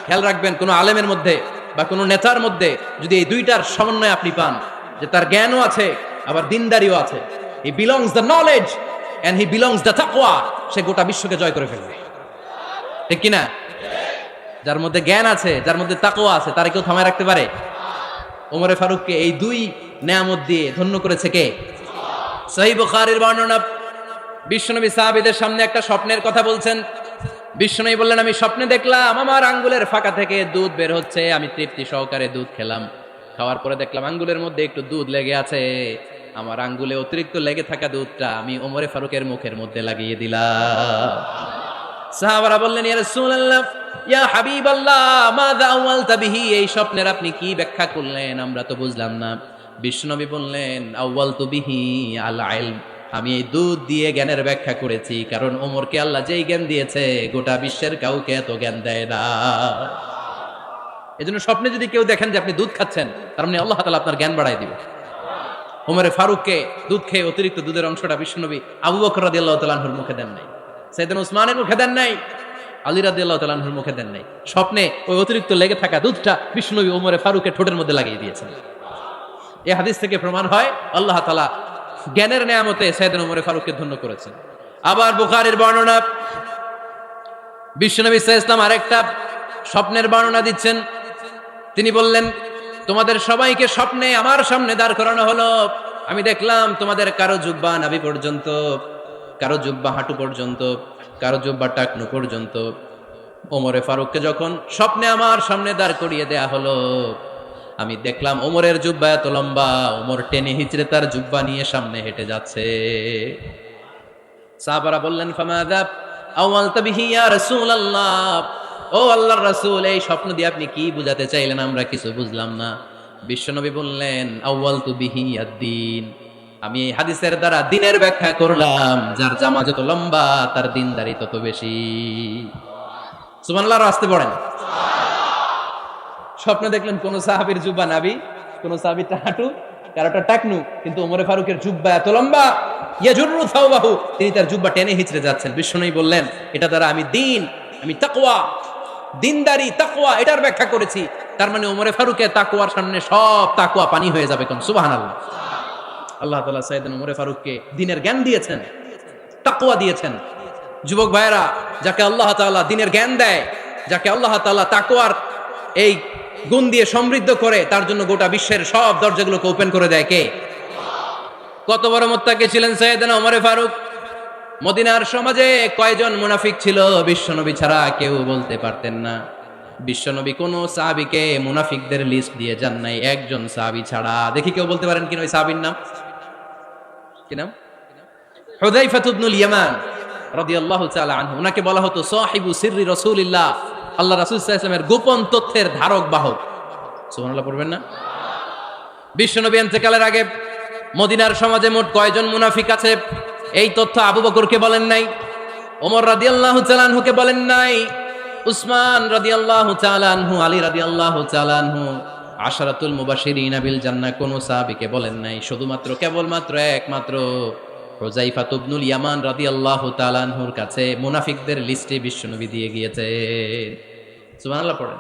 খেয়াল রাখবেন, কোনো আলেমের মধ্যে বা কোনো নেতার মধ্যে যদি এই দুইটার সমন্বয় আপনি পান, যে তার জ্ঞানও আছে আবার দিনদারিও আছে, he belongs the knowledge and he belongs the তাকওয়া, সে গোটা বিশ্বকে জয় করে ফেলবে, ঠিক কিনা? যার মধ্যে জ্ঞান আছে, যার মধ্যে তাকওয়া আছে, তার কেউ থামায় রাখতে পারে? ওমরে ফারুককে এই দুই নেয়ামত দিয়ে ধন্য করেছে কে? সহিহ বুখারীর বর্ণনা। বিশ্বনবী সাহাবীদের সামনে একটা স্বপ্নের কথা বলছেন। বিশ্বনবী বললেন, আমি স্বপ্নে দেখলাম আমার আঙ্গুলের ফাঁকা থেকে দুধ বের হচ্ছে। আমি তৃপ্তি সহকারে দুধ খেলাম। খাওয়ার পরে দেখলাম আঙ্গুলের মধ্যে একটু দুধ লেগে আছে। আমার আঙ্গুলে অতিরিক্ত লেগে থাকা দুধটা আমি ওমরে ফারুকের মুখের মধ্যে লাগিয়ে দিলাম। সাহাবারা বললেন, ইয়া রাসূলুল্লাহ, ইয়া হাবিবাল্লাহ, মাযা আওয়ালতা বিহি, এই স্বপ্নের আপনি কি ব্যাখ্যা করলেন? আমরা তো বুঝলাম না। বিশ্বনবী বললেন, আওয়ালতু বিহি আল ইলম, আমি এই দুধ দিয়ে জ্ঞানের ব্যাখ্যা করেছি, কারণ ওমরকে আল্লাহ যেই জ্ঞান দিয়েছে গোটা বিশ্বের কাউকে এত জ্ঞান দেয় না। এজন্য স্বপ্নে যদি কেউ দেখেন যে আপনি দুধ খাচ্ছেন, তার মানে আল্লাহ তাআলা আপনার জ্ঞান বাড়ায় দিবে। ওমরে ফারুককে দুধ খেয়ে অতিরিক্ত দুধের অংশটা বিশ্বনবী আবু বকর রাদিয়াল্লাহু তাআলা আনহুর মুখে দেন নাই, সাইয়েদনা উসমানের মুখে দেন নাই, আলী রাদিয়াল্লাহু তাআলা আনহুর মুখে দেন নাই। স্বপ্নে ওই অতিরিক্ত লেগে থাকা দুধটা বিশ্বনবী ওমরে ফারুকের ঠোঁটের মধ্যে লাগিয়ে দিয়েছেন। এই হাদিস থেকে প্রমাণ হয় আল্লাহ তাআলা জ্ঞানের নেয়ামতে সাইয়েদনা ওমর ফারুককে ধন্য করেছেন। আবার বুখারীর বর্ণনা, বিশ্বনবী সাল্লাল্লাহু আলাইহি ওয়াসাল্লাম আরেকটা স্বপ্নের বর্ণনা দিচ্ছেন। তিনি বললেন, তোমাদের সবাইকে স্বপ্নে আমার সামনে দাঁড় করানো হলো। আমি দেখলাম তোমাদের কারো জুব্বা নাভি পর্যন্ত, কারো জুব্বা হাঁটু পর্যন্ত, কারো জুব্বা টাকনু পর্যন্ত। ওমরে ফারুককে যখন স্বপ্নে আমার সামনে দাঁড় করিয়ে দেয়া হলো, আমি দেখলাম ওমরের জুব্বা এত লম্বা, ওমর টেনে হিচড়ে তার জুব্বা নিয়ে সামনে হেঁটে যাচ্ছে। সাহাবারা বললেন, ফামাযা আওয়ালতা বিহি ইয়া রাসূলুল্লাহ, ও আল্লাহর রাসূল, এই স্বপ্ন দিয়ে আপনি কি বুঝাতে চাইলেন? আমরা কিছু বুঝলাম না। বিশ্বনবী বললেন, আউয়ালতু বিহি আদ-দীন, আমি এই হাদিসের দ্বারা দিনের ব্যাখ্যা করলাম। যার জামা যত লম্বা তার দিনদারি তত বেশি। সুবহানাল্লাহ, আসতে পড়েন। স্বপ্নে দেখলেন কোন সাহাবীর জুব্বা নাবি, কোন সাহাবীর হাঁটু, কারোটা টাকনু, কিন্তু ওমরে ফারুকের জুব্বা এত লম্বা, ইয়াজুররু থাওবাহু, তিনি তার জুব্বা টেনে হিচড়ে যাচ্ছেন। বিশ্বনবী বললেন, এটা দ্বারা আমি দিন, আমি তাকওয়া, দিনদারি, তাকওয়া এটার ব্যাখ্যা করেছি। তার মানে ওমরে ফারুকের তাকওয়ার সামনে সব তাকওয়া পানি হয়ে যাবে। কোন সুবহানাল্লাহ। আল্লাহ তাআলা সাইয়েদনা ওমরে ফারুককে দ্বীনের জ্ঞান দিয়েছেন, তাকওয়া দিয়েছেন। যুবক ভাইয়েরা, যাকে আল্লাহ তাআলা দ্বীনের জ্ঞান দেয়, যাকে আল্লাহ তাআলা তাকওয়ার এই গুণ দিয়ে সমৃদ্ধ করে, তার জন্য গোটা বিশ্বের সব দরজাগুলোকে ওপেন করে দেয় কে? কত বড় মুত্তাকি ছিলেন সাইয়েদনা ওমরে ফারুক। মদিনার সমাজে কয়জন মুনাফিক ছিল বিশ্বনবী ছাড়া কেউ বলতে পারতেন না। বিশ্বনবী কোন সাহাবীকে মুনাফিকদের লিস্ট দিয়ে যান নাই, একজন সাহাবী ছাড়া। দেখি কেউ বলতে পারেন কিনা ওই সাহাবীর নাম? কি নাম? হুযায়ফা ইবনুল ইয়ামান রাদিয়াল্লাহু তাআলা আনহু। উনাকে বলা হতো সাহিবু সিররি রাসূলিল্লাহ, আল্লাহ রাসূল সাল্লাল্লাহু আলাইহি ওয়াসাল্লামের গোপন তথ্যের ধারক বাহক। সুবহানাল্লাহ পড়বেন না? বিশ্বনবী ইন্তেকালের আগে মদিনার সমাজে মোট কয়জন মুনাফিক আছে, এই তথ্য আবু বকরকে বলেন নাই, ওমর রাদিয়াল্লাহু তাআলা আনহুকে বলেন নাই, উসমান রাদিয়াল্লাহু তাআলা আনহু, আলী রাদিয়াল্লাহু তাআলা আনহু, আশরাতুল মুবাশশিরিনা বিল জান্নাহ কোন সাহাবীকে বলেন নাই। শুধুমাত্র কেবলমাত্র একমাত্র হুযায়ফা ইবনুল ইয়ামান রাদিয়াল্লাহু তাআলা আনহুর কাছে মুনাফিকদের লিস্টে বিশ্বনবী দিয়ে গিয়েছেন। সুবহানাল্লাহ পড়েন।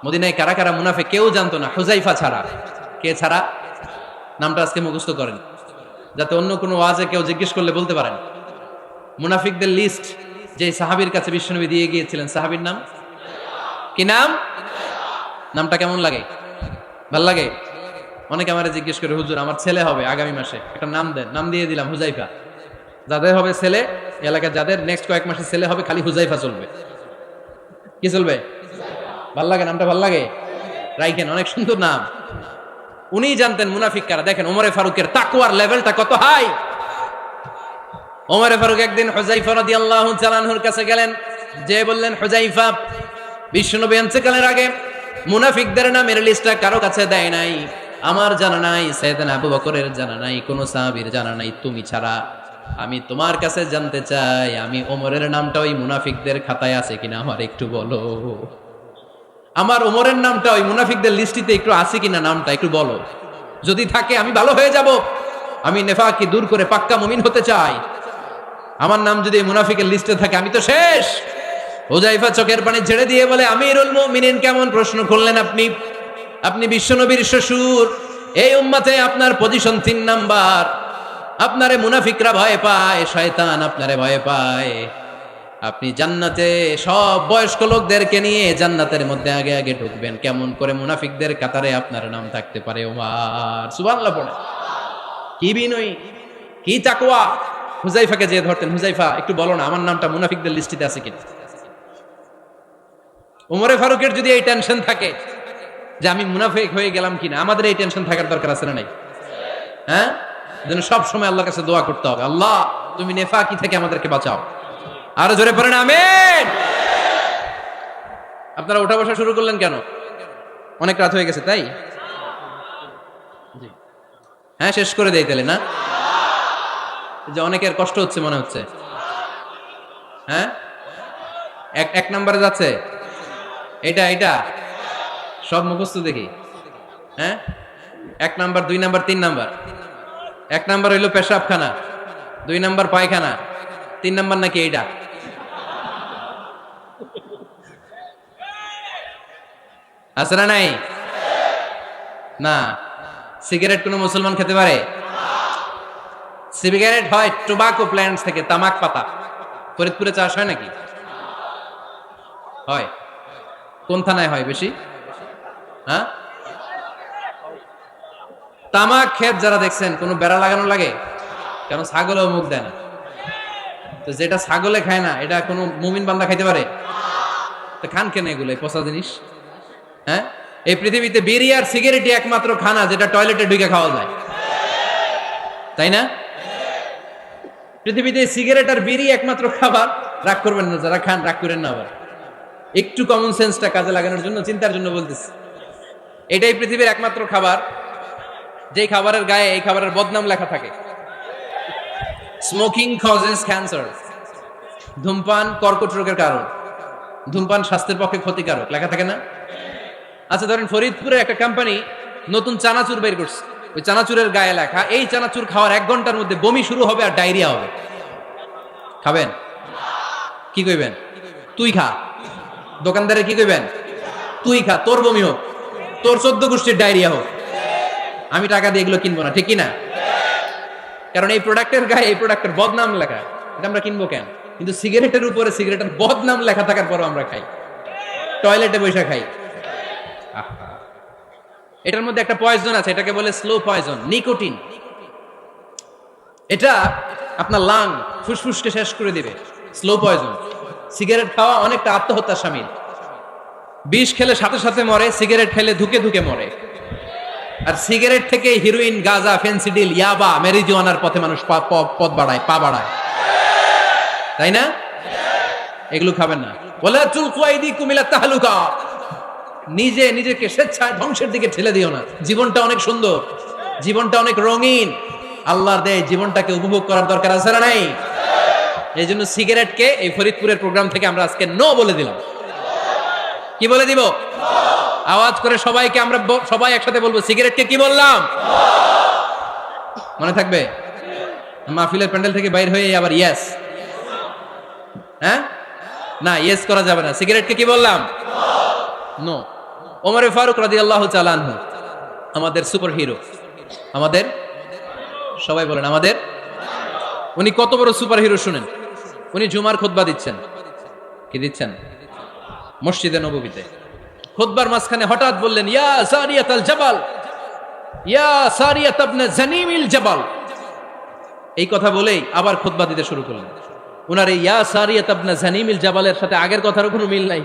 মদিনায় কারা কারা মুনাফিক কেউ জানতো না হুযায়ফা ছাড়া। কে ছাড়া? নামটা আজকে মুখস্থ করেন, যাতে অন্য কোনো ওয়াজে কেউ জিজ্ঞেস করলে বলতে পারেন। মুনাফিকদের লিস্ট যে সাহাবীর কাছে বিশ্বনবী দিয়ে গিয়েছিলেন, সাহাবীর নাম কি? নাম? নামটা কেমন লাগে? ভাল লাগে? অনেকে আমারে জিজ্ঞেস করে, হুজুর আমার ছেলে হবে আগামী মাসে, একটা নাম দেন। নাম দিয়ে দিলাম হুযায়ফা। যাদের হবে ছেলে, এলাকায় যাদের নেক্সট কয়েক মাসে ছেলে হবে, খালি হুযায়ফা চলবে। কি চলবে? ভাল লাগে? নামটা ভাল লাগে? রাইখেন, অনেক সুন্দর নাম। উনি জানতেন মুনাফিক কারা। দেখেন ওমরে ফারুকের তাকওয়ার লেভেলটা কত হাই। ওমরে ফারুক একদিন হুযায়ফা রাদিয়াল্লাহু তাআলা আনহুর কাছে গেলেন, যে বললেন, হুযায়ফা, বিশ্বনবী ইন্তেকালের আগে মুনাফিকদের নামের লিস্টটা কারো কাছে দেয় নাই, আমার জানা নাই, সাইয়েদনা আবু বকরের জানা নাই, কোন সাহাবীর জানা নাই, তুমি ছাড়া। আমি তোমার কাছে জানতে চাই, আমি ওমরের নামটা ওই মুনাফিকদের খাতায় আছে কিনা আমার একটু বলো। আমার ওমরের নামটা ওই মুনাফিকদের লিস্টিতে একটু আছে কিনা, নামটা একটু বলো। যদি থাকে আমি ভালো হয়ে যাব। আমি নেফাকি দূর করে পাক্কা মুমিন হতে চাই। আমার নাম যদি মুনাফিকের লিস্টে থাকে আমি তো শেষ। হুযায়ফা চোখের পানি ছেড়ে দিয়ে বলে, আমিরুল মুমিনিন, কেমন প্রশ্ন করলেন আপনি? আপনি বিশ্বনবীর শ্বশুর। এই উম্মতে আপনার পজিশন 3 নাম্বার। আপনারে মুনাফিকরা ভয় পায়, শয়তান আপনারে ভয় পায়। আপনি জান্নাতে সব বয়স্ক লোকদেরকে নিয়ে জান্নাতের মধ্যে আগে আগে ঢুকবেন, কেমন করে মুনাফিকদের কাতারে আপনার নাম থাকতে পারে ওমর? সুবহানাল্লাহ পড়ে। কি বিনয়ী, কি তাকওয়া। হুযায়ফাকে যে ধরতেন, হুযায়ফা একটু বলো না আমার নামটা মুনাফিকদের লিস্টিতে আছে কিনা। ওমরে ফারুকের যদি এই টেনশন থাকে যে আমি মুনাফিক হয়ে গেলাম কিনা, আমাদের এই টেনশন থাকার দরকার আছে না নাই? হ্যাঁ, যেন সব সময় আল্লাহর কাছে দোয়া করতে হবে, আল্লাহ তুমি নেফাকি থেকে আমাদেরকে বাঁচাও। আরো জোরে পড়েন আমিন। আপনারা ওঠা বসা শুরু করলেন কেন? অনেক রাত হয়ে গেছে তাই? হ্যাঁ, শেষ করে দেই তাহলে না? যে অনেকের কষ্ট হচ্ছে মনে হচ্ছে। হ্যাঁ, এক নম্বরে যাচ্ছে এটা সব মুখস্থ দেখি। হ্যাঁ, 1 নাম্বার, 2 নাম্বার, 3 নাম্বার। 1 নাম্বার হইলো পেশাবখানা, 2 নাম্বার পায়খানা, 3 নাম্বার নাকি এইটা? আছে না নাই? না। সিগারেট কোন মুসলমান খেতে পারে? সিগারেট হয় টোবাকো প্ল্যান্টস থেকে, তামাক পাতা। ফরিদপুরে চাষ হয় নাকি? হয়। কোন থানায় হয় বেশি? হ্যাঁ, তামাক ক্ষেত যারা দেখছেন, কোন বেড়া লাগানো লাগে? কেন? ছাগলেও মুখ দেয় না। তো যেটা ছাগলে খায় না, এটা কোনো মুমিন বান্দা খাইতে পারে? তো খান কেন এগুলো, পচা জিনিস? হ্যাঁ, এই পৃথিবীতে বিড়ি আর সিগারেটই একমাত্র খানা যেটা টয়লেটে ঢুকে খাওয়া যায়, তাই না? পৃথিবীতে সিগারেট আর বিড়ি একমাত্র খাবার। রাগ করবেন না যারা খান, রাগ করেন না আবার। একটু কমন সেন্সটা কাজে লাগানোর জন্য, চিন্তার জন্য বলতেছি। এটাই পৃথিবীর একমাত্র খাবার যেই খাবারের গায়ে এই খাবারের বদনাম লেখা থাকে। স্মোকিং কজেস ক্যান্সার, ধূমপান কর্কট রোগের কারণ, ধূমপান স্বাস্থ্যের পক্ষে ক্ষতিকারক, লেখা থাকে না? আচ্ছা ধরেন ফরিদপুরে একটা কোম্পানি নতুন চানাচুর বের করছে, ওই চানাচুরের গায়ে লেখা এই চানাচুর খাওয়ার 1 ঘন্টার মধ্যে বমি শুরু হবে আর ডায়রিয়া হবে। খাবেন? কি কইবেন? তুই খা। দোকানদারে কি কইবেন? তুই খা, তোর বমি হোক, তোর 14 গোষ্ঠীর ডায়রিয়া হোক, আমি টাকা দিয়ে এগুলো কিনবো না, ঠিক কিনা? কারণ এই প্রোডাক্টের গায়ে এই প্রোডাক্টের বদনাম লেখা, এটা আমরা কিনবো কেন? কিন্তু সিগারেটের উপরে সিগারেটের বদনাম লেখা থাকার পরও আমরা খাই, টয়লেটে বসে খাই। এটার মধ্যে একটা পয়জন আছে, এটাকে বলে স্লো পয়জন, নিকোটিন। এটা আপনার লাং ফুসফুসকে শেষ করে দিবে, স্লো পয়জন। সিগারেট খাওয়া অনেকটা আত্মহত্যার শামিল। বিষ খেলে সাথে সাথে মরে, সিগারেট খেলে ধুকে ধুকে মরে। আর সিগারেট থেকে হিরোইন, গাঁজা, ফেন্সিডিল, ইয়াবা, মেরিজুয়ানার পথে মানুষ পথ বাড়ায়, পা বাড়ায়, তাই না? এগুলো খাবেন না। ওয়ালা তুলকু আইদিকুম ইলা তাহলুকা, নিজে নিজেকে স্বেচ্ছায় ধ্বংসের দিকে ঠেলে দিও না। জীবনটা অনেক সুন্দর, জীবনটা অনেক রঙিন, আল্লাহর দেয় জীবনটাকে উপভোগ করার দরকার আছে না নাই? এই জন্য সিগারেটকে এই ফরিদপুরের প্রোগ্রাম থেকে আমরা আজকে নো বলে দিলাম। কি বলে দিব? আওয়াজ করে সবাইকে আমরা সবাই একসাথে বলবো, সিগারেটকে কি বললাম? মনে থাকবে? মাহফিলের প্যান্ডেল থেকে বাইর হয়ে আবার ইয়েস, হ্যাঁ না ইয়েস করা যাবে না। সিগারেটকে কি বললাম? নো। ওমরে ফারুক রাদিয়াল্লাহু তাআলা আনহু আমাদের সুপার হিরো, আমাদের সবাই বলেন আমাদের। উনি কত বড় সুপার হিরো শুনেন। উনি জুমার খুতবা দিচ্ছেন, কি দিচ্ছেন? মসজিদে নববীতে। খুতবার মাঝখানে হঠাৎ বললেন, ইয়া সারিয়াতাল জাবাল, ইয়া সারিয়াত ইবনে জানিমিল জাবাল। এই কথা বলেই আবার খুতবা দিতে শুরু করলেন। উনার এই ইয়া সারিয়াত ইবনে জানিমিল জাবালের সাথে আগের কথারও কোনো মিল নাই,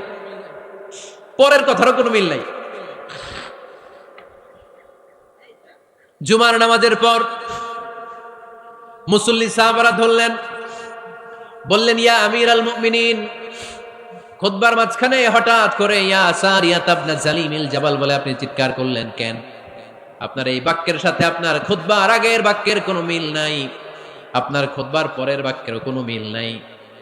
পরের কথারও কোনো মিল নাই। জুমার নামাজের পর মুসল্লি সাহাবারা ধরলেন, বললেন, ইয়া আমিরাল মুমিনিন। খুতবার মাঝখানে হঠাৎ করে ইয়া সারিয়াত ইবনে জালিমিল জাবাল বলে আপনি চিৎকার করলেন কেন? আপনার এই বাক্যের সাথে আপনার খুতবার আগের বাক্যের কোনো মিল নাই, আপনার খুতবার পরের বাক্যেরও কোনো মিল নাই।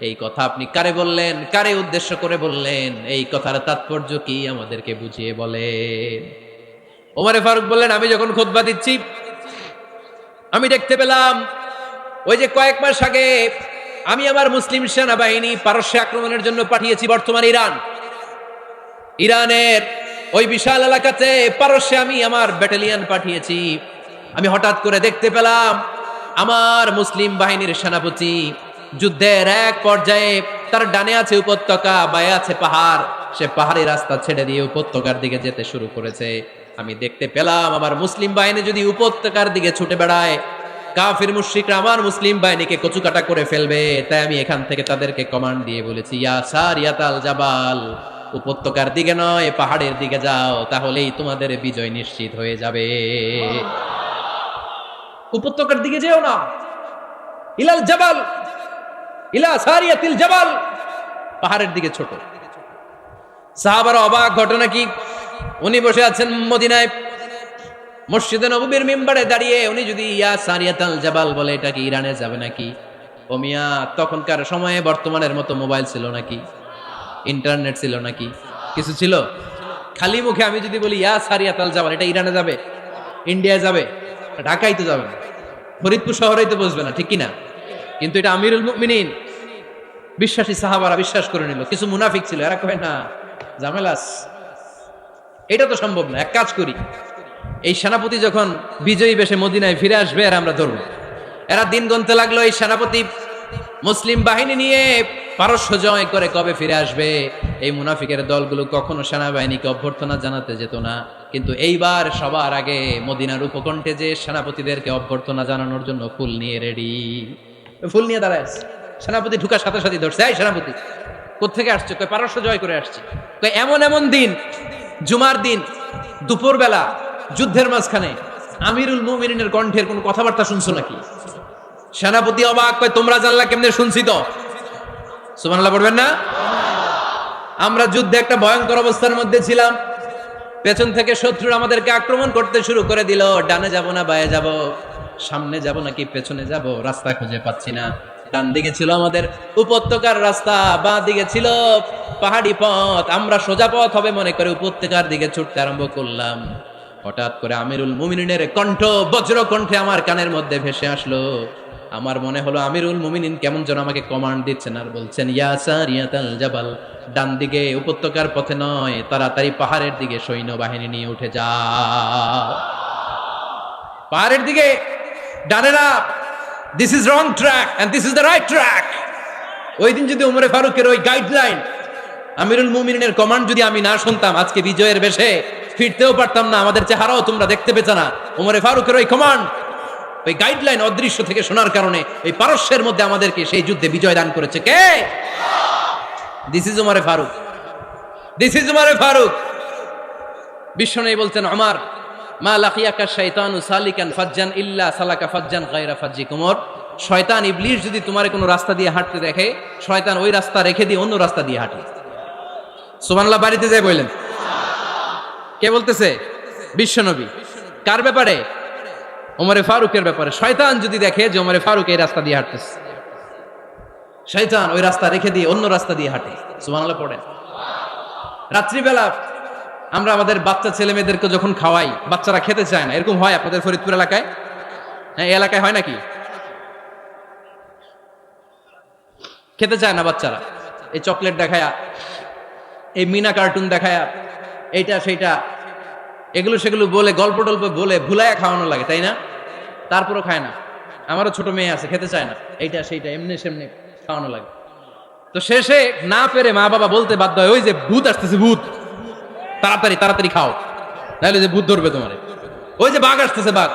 এই কথা আপনি কারে বললেন? কারে উদ্দেশ্য করে বললেন? এই কথার তাৎপর্য কি আমাদেরকে বুঝিয়ে বলেন। ওমরে ফারুক বললেন, আমি যখন খুতবা দিচ্ছি আমি দেখতে পেলাম ওই যে কয়েক মাস আগে আমি আমার মুসলিম সেনাবাহিনী পারস্যে আক্রমণের জন্য পাঠিয়েছি বর্তমান ইরান, ইরানের ওই বিশাল এলাকাতে পারস্যে আমি আমার ব্যাটালিয়ন পাঠিয়েছি। আমি হঠাৎ করে দেখতে পেলাম আমার মুসলিম বাহিনীর সেনাপতি যুদ্ধের এক পর্যায়ে তার ডানে আছে উপত্যকা, বায়ে আছে পাহাড়, সে পাহাড়ি রাস্তা ছেড়ে দিয়ে উপত্যকার দিকে যেতে শুরু করেছে। আমি দেখতে পেলাম আমার মুসলিম বাহিনী যদি উপত্যকার দিকে ছুটে বেড়ায়, কাফির মুশরিকরা আমার মুসলিম বাহিনীকে কচুকাটা করে ফেলবে। তাই আমি এখান থেকে তাদেরকে কমান্ড দিয়ে বলেছি, ইয়া সারিয়াতাল জাবাল, উপত্যকার দিকে নয় পাহাড়ের দিকে যাও, তাহলেই তোমাদের বিজয় নিশ্চিত হয়ে যাবে। উপত্যকার দিকে যেও না, ইলাল জাবাল, ইলা সারিয়াতিল জাবাল, পাহাড়ের দিকে ছোট। সাহাবারা অবাক, ঘটনা কি? উনি বসে আছেন মদিনায় মসজিদে নববীর মিম্বারে দাঁড়িয়ে, উনি যদি ইয়া সারিয়াতাল জাবাল বলে, এটা কি ইরানে যাবে নাকি? ও মিয়া, তখনকার সময়ে বর্তমানের মতো মোবাইল ছিল নাকি? ইন্টারনেট ছিল নাকি? কিছু ছিল? খালি মুখে আমি যদি বলি ইয়া সারিয়াতাল জাবাল, এটা ইরানে যাবে? ইন্ডিয়ায় যাবে? ঢাকায় তো যাবে না, ফরিদপুর শহরেই তো বসবে না, ঠিক কিনা? কিন্তু এটা আমিরুল মুমিনিন বিশ্বাসী সাহাবারা বিশ্বাস করে নিল। কিছু মুনাফিক ছিল, এরা কয় না ঝামেলাস, এটা তো সম্ভব না। এক কাজ করি, এই সেনাপতি যখন বিজয়ী বেশে মদিনায় ফিরে আসবে আর আমরা ধরবো। এরা দিন গুনতে লাগলো, এই সেনাপতি মুসলিম বাহিনী নিয়ে পারস্য জয় করে কবে ফিরে আসবে। এই মুনাফিকের দলগুলো কখনো সেনাবাহিনীকে অভ্যর্থনা জানাতে যেত না, কিন্তু এইবার সবার আগে মদিনার উপকণ্ঠে যে সেনাপতিদেরকে অভ্যর্থনা জানানোর জন্য ফুল নিয়ে রেডি, ফুল নিয়ে দাঁড়ায় আছে। সেনাপতি ঢুকার সাথে সাথে ধরছে, এই সেনাপতি কোত্থেকে আসছে? কয় পারস্য জয় করে আসছে। কয় এমন এমন দিন, জুমার দিন দুপুরবেলা যুদ্ধের মাঝখানে আমিরুল মুমিনিনের কণ্ঠের কোন কথাবার্তা শুনছো নাকি? সেনাপতি অবাক, কয় তোমরা জানলা কেমনে? শুনছি তো। সুবহানাল্লাহ পড়বেন না? আমরা যুদ্ধে একটা ভয়ঙ্কর অবস্থার মধ্যে ছিলাম। পেছন থেকে শত্রুরা আমাদেরকে আক্রমণ করতে শুরু করে দিল। ডানে যাব না বায়ে যাব, সামনে যাব নাকি পেছনে যাব, রাস্তা খুঁজে পাচ্ছি না। ডান দিকে ছিল আমাদের উপত্যকার রাস্তা, বাঁ দিকে ছিল পাহাড়ি পথ। আমরা সোজা পথ হবে মনে করে উপত্যকার দিকে ছুটতে আরম্ভ করলাম। হঠাৎ করে আমিরুল মুমিনিনের কণ্ঠ বজ্র কণ্ঠে আমার কানের মধ্যে ভেসে আসলো। আমার মনে হলো আমিরুল মুমিনিন কেমন যেন আমাকে কমান্ড দিচ্ছেন আর বলছেন, ইয়া সারিয়াতাল জাবাল, ডান দিকে উপত্যকার পথে নয়, তাড়াতাড়ি পাহাড়ের দিকে সৈন্যবাহিনী নিয়ে উঠে যাও। পাহাড়ের দিকে, ডানে না, this is wrong track and this is the right track. ওই দিন যদি উমরে ফারুকের ওই গাইডলাইন, আমিরুল মুমিনিনের কমান্ড যদি আমি না শুনতাম, আজকে বিজয়ের বেশে ফিরতেও পারতাম না, আমাদের চেহারাও তোমরা দেখতে পেতে না। উমরে ফারুকের ওই কমান্ড, ওই গাইডলাইন অদৃশ্য থেকে শোনার কারণে এই পারস্যের মধ্যে আমাদেরকে সেই যুদ্ধে বিজয় দান করেছে কে? দিস ইজ উমরে ফারুক, দিস ইজ উমরে ফারুক। বিশ্বনবী বলছেন, ওমর, মা লাকিয়াকা শাইতানু সালিকান ফাজ্জান ইল্লা সালাকা ফাজ্জান গায়রা ফাজ্জিক। ওমর, শয়তান ইবলিস যদি তোমারে কোনো রাস্তা দিয়ে হাঁটতে দেখে, শয়তান ওই রাস্তা রেখে দিয়ে অন্য রাস্তা দিয়ে হাঁটে। সুবহানাল্লাহ বাড়িতে যায় বললেন। কে বলতেছে? বিশ্বনবী। কার ব্যাপারে? ওমরে ফারুকের ব্যাপারে। শয়তান যদি দেখে যে ওমরে ফারুক এই রাস্তা দিয়ে হাঁটতেছে, শয়তান ওই রাস্তা রেখে দিয়ে অন্য রাস্তা দিয়ে হাঁটে। সুবহানাল্লাহ পড়েন। রাত্রিবেলা আমরা আমাদের বাচ্চা ছেলে মেয়েদেরকে যখন খাওয়াই, বাচ্চারা খেতে চায় না, এরকম হয় আপনাদের ফরিদপুর এলাকায়? হ্যাঁ, এই এলাকায় হয় নাকি? খেতে চায় না বাচ্চারা, এই চকলেট দেখায়া, এই মিনা কার্টুন দেখায়া, এইটা সেইটা এগুলো সেগুলো বলে, গল্প টল্প বলে ভুলায়া খাওয়ানো লাগে, তাই না? তারপরও খায় না। আমারও ছোট মেয়ে আছে, খেতে চায় না, এইটা সেইটা এমনি সেমনি খাওয়ানো লাগে। তো শেষে না পেরে মা বাবা বলতে বাধ্য হয়, ওই যে ভূত আসতেছে, ভূত, তাড়াতাড়ি তাড়াতাড়ি খাও, নাহলে যে ভূত ধরবে তোমারে। ওই যে বাঘ আসতেছে, বাঘ,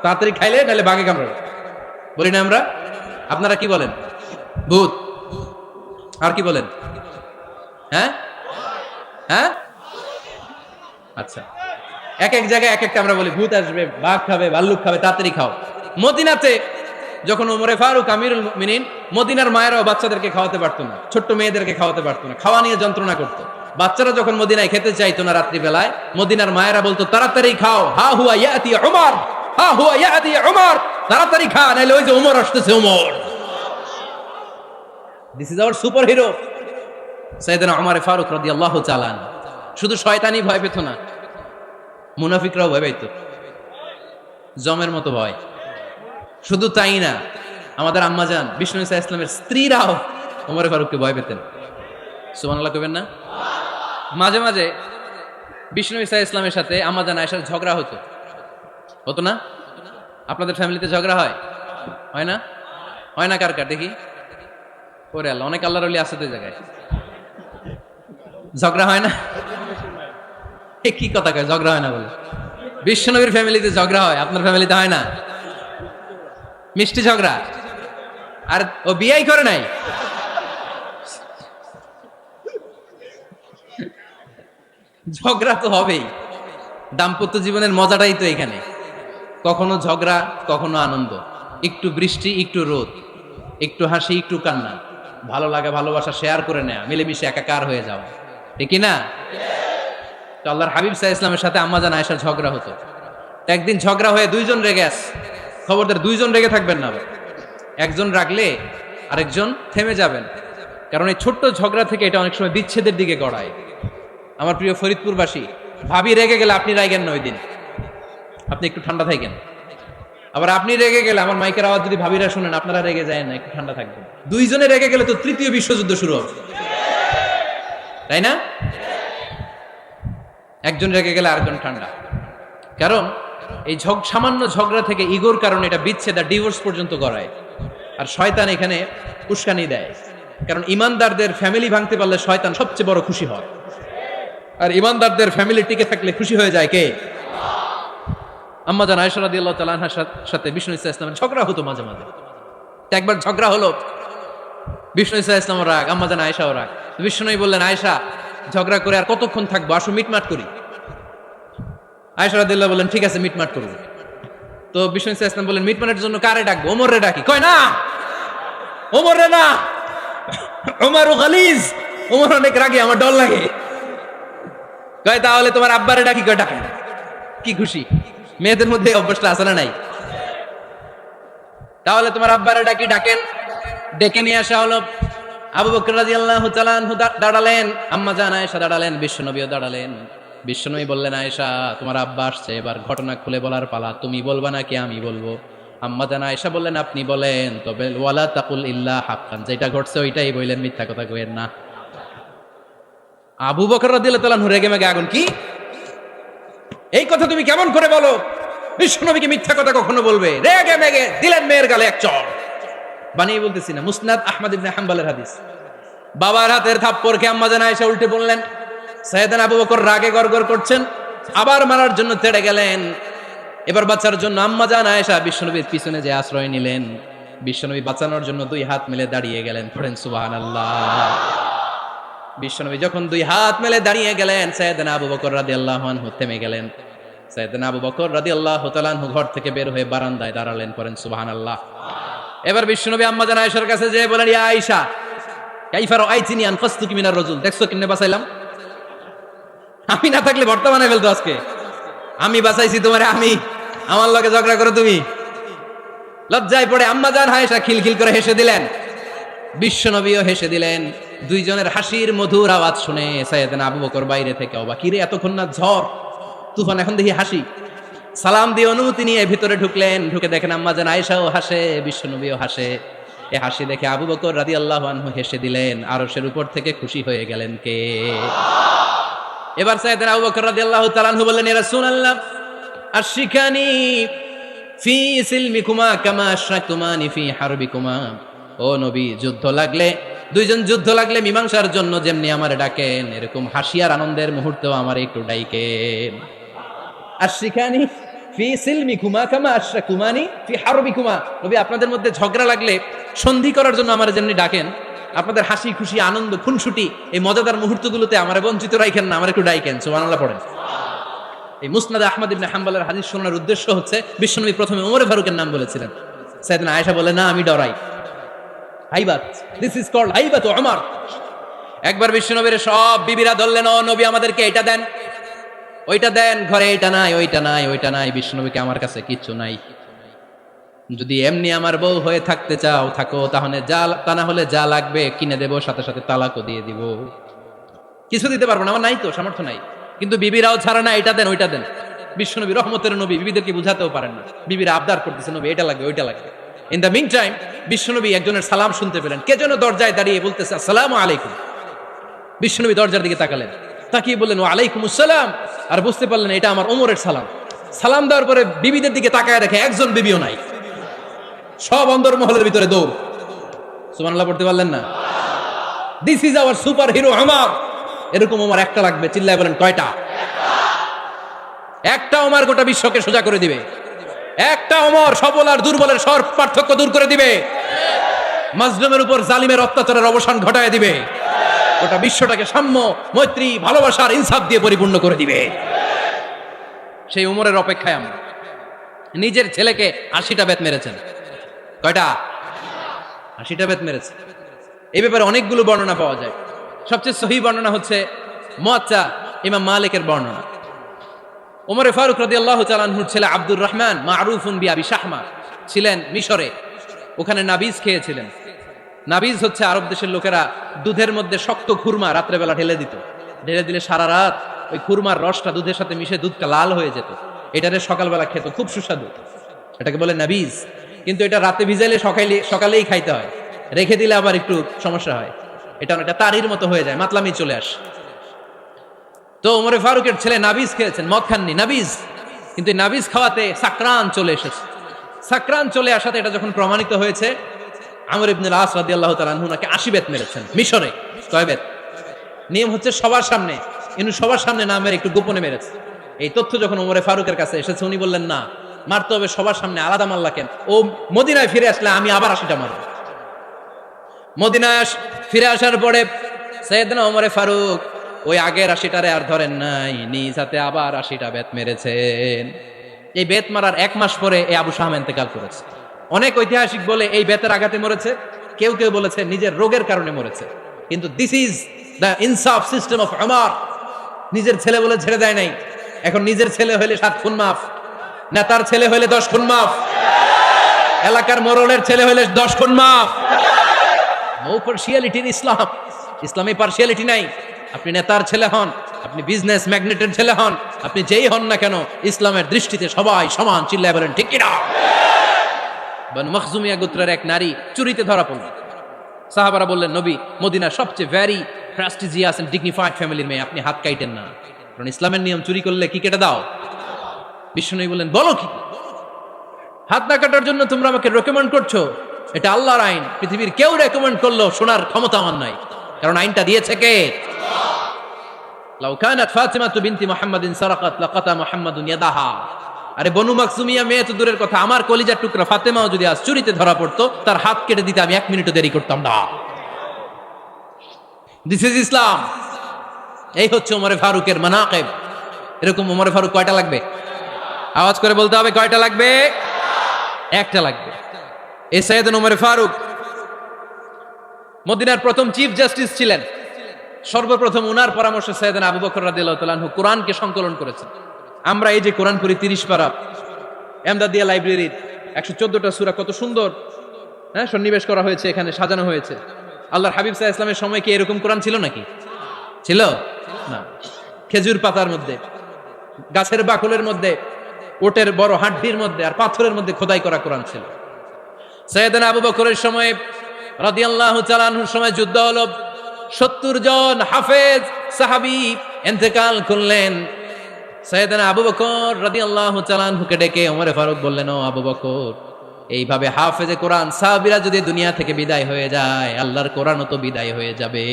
তাড়াতাড়ি খাইলে নাহলে বাঘে কামড়াবে। বলি না আমরা? আপনারা কি বলেন? ভূত। আর কি বলেন? হ্যাঁ হ্যাঁ, আচ্ছা, এক এক জায়গায় এক একটা আমরা বলি, ভূত আসবে, বাঘ খাবে, ভাল্লুক খাবে, তাড়াতাড়ি খাও। মদিনাতে যখন ওমরে ফারুক আমিরুল মুমিনিন, মদিনার মায়েরাও বাচ্চাদেরকে খাওয়াতে পারতো না, ছোট্ট মেয়েদেরকে খাওয়াতে পারতো না, খাওয়া নিয়ে যন্ত্রণা করতো। বাচ্চারা যখন মদিনায় খেতে চাইতো না রাত্রিবেলায়, মদিনার মায়েরা বলতো, তাড়াতাড়ি খাও, হা হুয়া ইয়াতি উমর, হা হুয়া ইয়াতি উমর, তাড়াতাড়ি খা, নাইলে ওই যে উমর আসতেছে, Umar. This is our super hero সাইয়েদনা উমর ফারুক রাদিয়াল্লাহু তাআলা। শুধু শয়তানই ভয় পেত না, মুনাফিকরাও ভয় পাইত, জমের মতো ভয়। শুধু তাই না, আমাদের আম্মাজান বিষ্ণু ইসা ইসলামের স্ত্রীরাও ওমর ফারুককে ভয় পেতেন। সুবহানাল্লাহ কইবেন না? মাঝে মাঝে বিষ্ণু ইসা ইসলামের সাথে আম্মাজান আয়েশার ঝগড়া হতো, হতো না? আপনাদের ফ্যামিলিতে ঝগড়া হয়? হয় না? হয় না? কার কার দেখি? ওরে আল্লাহ, অনেক আল্লাহর ওলি আছে তো জায়গায়। ঝগড়া হয় না? কি কথা কয়, ঝগড়া হয় না বলে? বিশ্বনবীর ফ্যামিলিতে ঝগড়া হয়, আপনার ফ্যামিলিতে হয় না? মিষ্টি ঝগড়া। আর ও বিয়াই করে নাই? ঝগড়া তো হবেই, দাম্পত্য জীবনের মজাটাই তো এখানে। কখনো ঝগড়া, কখনো আনন্দ, একটু বৃষ্টি, একটু রোদ, একটু হাসি, একটু কান্না, ভালো লাগা ভালোবাসা শেয়ার করে নেয়া, মিলেমিশে একাকার হয়ে যাওয়া, ঠিক না? তো আল্লাহর হাবিব সাল্লাল্লাহু আলাইহি ওয়াসাল্লামের সাথে আম্মাজান আয়েশার ঝগড়া হতো। একদিন ঝগড়া হয়ে দুইজন রেগে আছে। খবরদার দুইজন রেগে থাকবেন না, একজন রাগলে আরেকজন থেমে যাবেন, কারণ এই ছোট্ট ঝগড়া থেকে এটা অনেক সময় বিচ্ছেদের দিকে গড়ায়। আমার প্রিয় ফরিদপুরবাসী, ভাবি রেগে গেলে আপনি রাগেন না, ওই দিন আপনি একটু ঠান্ডা থাকেন। আবার আপনি রেগে গেলে, আমার মাইকের আওয়াজ যদি ভাবিরা শুনেন, আপনারা রেগে যায় না, একটু ঠান্ডা থাকবেন। দুইজনে রেগে গেলে তো তৃতীয় বিশ্বযুদ্ধ শুরু হবে, তাই না? একজন রেগে গেলে আরেকজন ঠান্ডা। কারণ এই সামান্য ঝগড়া থেকে, ইগোর কারণে এটা বিচ্ছেদ আর ডিভোর্স পর্যন্ত গড়ায়। আর শয়তান এখানে উস্কানি দেয়, কারণ ইমানদারদের ফ্যামিলি ভাঙতে পারলে শয়তান সবচেয়ে বড় খুশি হয়। আর ইমানদারদের ফ্যামিলি টিকে থাকলে খুশি হয়ে যায় কে? আম্মাজান আয়েশা রাদিয়াল্লাহু তাআলা আনহার সাথে বিষ্ণু ইসা ইসলামের ঝগড়া হতো মাঝে মাঝে। একবার ঝগড়া হলো, বিষ্ণু ইসা ইসলামও রাগ, আম্মাজান আয়েশাও রাগ। বিষ্ণুই বললেন, আয়েশা, ঝগড়া করে আর কতক্ষণ থাকবো, আসো মিটমাট করি। আয়েশা রাদিয়াল্লাহু বললেন, ঠিক আছে, মিটমাট করবো। তো বিষ্ণু ইসা ইসলাম বললেন, মিটমাটের জন্য কারে ডাকবো? ওমর রে ডাকি। কয় না, ওমর রে না, ওমর গালিজ, ওমর অনেক রাগে, আমার ডর লাগে। কয় তাহলে তোমার আব্বারে ডাকি, কয় ডাকেন। কি খুশি, মেয়েদের মধ্যে অভ্যাসটা আছে না নাই? তাহলে তোমার আব্বারে ডাকি, ডাকেন। ডেকে নিয়ে আসা হলো। আবু বকর রাদিয়াল্লাহু তাআলা আনহু দাঁড়ালেন, আম্মা জান আয়েশা দাঁড়ালেন, বিশ্বনবীও দাঁড়ালেন। বিশ্বনবী বললেন, আয়েশা তোমার আব্বা আসছে, এবার ঘটনা খুলে বলার পালা, তুমি বলবা নাকি আমি বলবো? আম্মা জান আয়েশা বললেন, আপনি বলেন, তবে ওয়ালা তাকুল ইল্লা হাক্কান, যেটা ঘটছে ওইটাই বললেন, মিথ্যা কথা কইেন না। আবু বকর রাদিয়াল্লাহু তাআলা আনহু রেগে মেগে আগুন, কি এই কথা তুমি কেমন করে বলো? বিশ্বনবীকে মিথ্যা কথা কখনো বলবে? রেগে মেগে দিলেন মেয়ের গালে এক চড়। বানিয়ে বলতেছি না, মুসনাদ আহমদ ইবনে হাম্বলের হাদিস। বাবার হাতের থাপ্পড় খেয়ে আম্মা জান আয়েশা উল্টে বললেন। সাইয়েদনা আবু বকর রাগে গড়গড় করছেন, আবার মারার জন্য তেড়ে গেলেন। এবার বাঁচার জন্য আম্মা জান আয়েশা বিশ্বনবীর পিছনে যে আশ্রয় নিলেন, বিশ্বনবী বাঁচানোর জন্য দুই হাত মেলে দাঁড়িয়ে গেলেন। পড়েন সুবহানাল্লাহ। বিশ্বনবী যখন দুই হাত মেলে দাঁড়িয়ে গেলেন, সাইয়েদনা আবু বকর রাদিয়াল্লাহু আনহু থেমে গেলেন। সাইয়েদনা আবু বকর রাদিয়াল্লাহু তাআলা আনহু ঘর থেকে বের হয়ে বারান্দায় দাঁড়ালেন। পড়েন সুবহানাল্লাহ। এবার বিশ্বনবী আম্মা জান আয়েশার কাছে যেয়ে বলেন, ইয়া আয়েশা কাইফা রাআইতিনি আনকাসতুকি মিনার রাজুল, দেখছো কিনে বাঁচাইলাম? আমি না থাকলে ভর্তা বানাই ফেলতো আজকে। আমি বাঁচাইছি তোমারে, আমি আমার লগে ঝগড়া করো তুমি? লজ্জায় পড়ে আম্মা জান আয়েশা খিলখিল করে হেসে দিলেন, বিশ্বনবীও হেসে দিলেন। দুইজনের হাসির মধুর আওয়াজ শুনে সাইয়েদনা আবু বকর বাইরে থেকে অবাক, কিরে এতক্ষণ না ঝড় তুফান, এখন দেখি হাসি। সালাম দিয়ে অনুমতি নিয়ে ভিতরে ঢুকলেন। ঢুকে দেখেন আম্মা জান আয়েশাও হাসে, বিশ্বনবীও হাসে। এ হাসি দেখে আবু বকর রাদিয়াল্লাহু আনহু হেসে দিলেন। আরশের উপর থেকে খুশি হয়ে গেলেন কে? এবার সাইয়েদনা আবু বকর রাদিয়াল্লাহু তাআলা আনহু বললেন, ইয়া রাসূলুল্লাহ আশরিকানি ফি সিলমিকুমা কামা আশরাকতুমানি ফি হারবিকুমা। ও নবী, যুদ্ধ লাগলে, দুইজন যুদ্ধ লাগলে মীমাংসার জন্য যেমনি আমারে ডাকেন, এরকম হাসি আর আনন্দের মুহূর্তেও আমারে একটু ডাইকেন। আশরিকানি ফি সিলমিকুমা কামা আশরাকুমানি ফি হারবিকুমা। নবী, আপনাদের মধ্যে ঝগড়া লাগলে সন্ধি করার জন্য আমারে যেমনি ডাকেন, আপনাদের হাসি খুশি আনন্দ খুনসুটি এই মজাদার মুহূর্তগুলোতে আমারে বঞ্চিত রাখেন না, আমার একটু ডাইকেন। সুবহানাল্লাহ পড়েন। এই মুসনাদ আহমদ ইবনে হাম্বলের হাদিস শোনার উদ্দেশ্য হচ্ছে, বিশ্বনবী প্রথমে ওমর ফারুকের নাম বলেছিলেন। সাইয়েদনা আয়েশা বলে, না আমি ডরাই। হাইবাত, দিস ইজ কল্ড হাইবাত ওমর। একবার বিশ্বনবীর সব বিবিরা ধরলেন, ও নবী আমাদেরকে এটা দেন, ওইটা দেন, ঘরে এটা নাই, ওইটা নাই, ওইটা নাই। বিশ্বনবীকে, আমার কাছে কিচ্ছু নাই, যদি এমনি আমার বউ হয়ে থাকতে চাও থাকো, তাহলে তা না হলে যা লাগবে কিনে দেবো, সাথে সাথে তালাকও দিয়ে দিব। কিছু দিতে পারবো না, আমার নাই তো, সামর্থ্য নাই। কিন্তু বিবিরাও ছাড়া না, এটা দেন ওইটা দেন। বিশ্বনবী রহমতের নবী, বিবিদেরকে বুঝাতেও পারেন না। বিবিরা আবদার করতেছে, নবী এটা লাগবে ওইটা লাগবে। ইন দ্য মিন টাইম বিশ্বনবী একজনের সালাম শুনতে পেলেন। কে যেন দরজায় দাঁড়িয়ে বলতেছে, আসসালামু আলাইকুম। বিশ্বনবী দরজার দিকে তাকালেন, তাকিয়ে বললেন, ওয়া আলাইকুম আসসালাম। আর বুঝতে পারলেন এটা আমার ওমরের সালাম। সালাম দেওয়ার পরে বিবিদের দিকে তাকায় দেখে একজন বিবিও নাই, সব অন্দরমহলের ভিতরে দৌড়। সুবহানাল্লাহ পড়তে পারলেন না? This is our super hero Omar. এরকম ওমর একটা লাগবে। চিল্লায় বলেন, কয়টা? একটা ওমর গোটা বিশ্বকে সোজা করে দিবে। একটা ওমর সবল আর দুর্বলের সব পার্থক্য দূর করে দিবে। মাজলুমের উপর জালিমের অত্যাচারের অবসান ঘটায় দিবে। গোটা বিশ্বটাকে সাম্য, মৈত্রী, ভালোবাসার ইনসাফ দিয়ে পরিপূর্ণ করে দিবে। সেই ওমরের অপেক্ষায় আমরা। নিজের ছেলেকে 80টা বেত মেরেছেন। কয়টা? 80টা বেত মেরেছে। এই ব্যাপারে অনেকগুলো বর্ণনা পাওয়া যায়। সবচেয়ে সহি বর্ণনা হচ্ছে মুয়াত্তা ইমাম মালিকের বর্ণনা। ওমর ফারুক রাদিয়াল্লাহু তাআলা আনহুর ছেলে আব্দুর রহমান মারুফুন বিআবি শাহমা ছিলেন মিশরে। ওখানে নাবিজ খেয়েছিলেন। নাবিজ হচ্ছে আরব দেশের লোকেরা দুধের মধ্যে শক্ত খুরমা রাত্রে বেলা ঢেলে দিত। ঢেলে দিলে সারা রাত ওই খুরমার রসটা দুধের সাথে মিশে দুধটা লাল হয়ে যেত। এটারে সকালবেলা খেত, খুব সুস্বাদু। এটাকে বলে নাবিজ। কিন্তু এটা রাতে ভিজাইলে সকালেই খাইতে হয়, রেখে দিলে আবার একটু সমস্যা হয়। এটা অনেকটা তারির মতো হয়ে যায়, মাতলামি চলে আসে। তো ওমর ফারুকের ছেলে নাবিজ খেয়েছেন, মদ খাননি, নাবিজ। কিন্তু নাবিজ খাওয়াতে সাকরান চলে এসেছে। সাকরান চলে আসাতে এটা যখন প্রমাণিত হয়েছে, আমর ইবনে আস রাদিয়াল্লাহু তাআলা আনহু নাকি 80 বেত মেরেছেন মিশরে। কয় বেত? নিয়ম হচ্ছে সবার সামনে, কিন্তু সবার সামনে না মেরে একটু গোপনে মেরেছে। এই তথ্য যখন ওমর ফারুকের কাছে এসেছে, উনি বললেন, না, মারতে হবে সবার সামনে, আলাদা মারলা কেন? ও মদিনায় ফিরে আসলে আমি আবার 80টা মারব। মদিনায় ফিরে আসার পরে সাইয়েদনা ওমর ফারুক ওই আগের 80টারে আর ধরেন নাই, নিজ হাতে আবার 80টা বেত মেরেছেন। এই বেত মারার 1 মাস পরে এই আবু শাহাম ইন্তেকাল করেছে। অনেক ঐতিহাসিক বলে এই বেতের আঘাতে মরেছে, কেউ কেউ বলেছে নিজের রোগের কারণে মরেছে। কিন্তু দিস ইজ দ্য ইনসাফ সিস্টেম অফ উমর। নিজের ছেলে বলে ছেড়ে দেয় নাই, এখন নিজের ছেলে হইলে 7 খুন মাফ, নেতার ছেলে হইলে 10 খুন মাফ, এলাকার মোড়লের ছেলে হইলে 10 খুন মাফ। নো পার্সিয়ালিটি ইন ইসলাম। ইসলামে পার্সিয়ালিটি নাই। আপনি নেতার ছেলে হন, আপনি বিজনেস ম্যাগনেটের ছেলে হন, আপনি যেই হন না কেন, ইসলামের দৃষ্টিতে সবাই সমান। চিল্লায় বলেন ঠিক কিনা? বনু মখজুমিয়া গোত্রের এক নারী চুরিতে ধরা পড়ল। সাহাবারা বললেন, নবী, মদিনার সবচেয়ে ভেরি প্রেস্টিজিয়াস এন্ড ডিগনিফাইড ফ্যামিলির মেয়ে, আপনি হাত কাটেন না, কারণ ইসলামের নিয়ম চুরি করলে কি কেটে দাও? বিশ্বনবী বললেন, বলো কি? হাত না কাটার জন্য তোমরা আমাকে রেকমেন্ড করছো? এটা আল্লাহর আইন। পৃথিবীর কেউ রেকমেন্ড করলো শোনার ক্ষমতা আমার নাই, কারণ আইনটা দিয়েছে কে? লাউ কানাত ফাতিমাতু বিনতি মুহাম্মাদিন সারাকাত লাকাতা মুহাম্মাদুন ইয়াদাহা। আরে বনু মাখজুমিয়া মেয়ে তো দূরের কথা, আমার কলিজার টুকরা ফাতেমাও যদি আজ চুরিতে ধরা পড়তো, তার হাত কেটে দিতে আমি 1 মিনিটও দেরি করতাম না। দিস ইজ ইসলাম। এই হচ্ছে ওমরে ফারুকের মানাকিব। এরকম ওমরে ফারুক কয়টা লাগবে? আওয়াজ করে বলতে হবে, কয়টা লাগবে? একটা লাগবে। এই সাইয়েদনা ওমরে ফারুক মদিনার প্রথম চিফ জাস্টিস ছিলেন। সর্বপ্রথম ওনার পরামর্শে সাইয়েদনা আবু বকর রাদিয়াল্লাহু তাআলা আনহু কোরআনকে সংকলন করেছেন। আমরা এই যে কোরআন পড়ি 30 পারা, এমদাদিয়া লাইব্রেরির 114টা সূরা, কত সুন্দর সন্নিবেশ করা হয়েছে, এখানে সাজানো হয়েছে। আল্লাহর হাবিব সাল্লাল্লাহু আলাইহি ওয়াসাল্লামের সময় কি এরকম কোরআন ছিল নাকি? ছিল না। খেজুর পাতার মধ্যে, গাছের বাকলের মধ্যে, ওটের বড় হাড্ডির মধ্যে আর পাথরের মধ্যে খোদাই করা কোরআন ছিল। সাইয়েদনা আবু বকরের সময় রাদিয়াল্লাহু তাআলা আনহুর সময় যুদ্ধ হলো, 70 জন হাফেজ সাহাবী ইন্তেকাল করলেন। সাইয়েদনা আবু বকর রাদিয়াল্লাহু তাআলা আনহুকে ডেকে ওমরে ফারুক বললেন, ও আবু বকর, এইভাবে হাফেজে কোরআন সাহাবীরা যদি দুনিয়া থেকে বিদায় হয়ে যায়, আল্লাহর কোরআনও তো বিদায় হয়ে যাবে।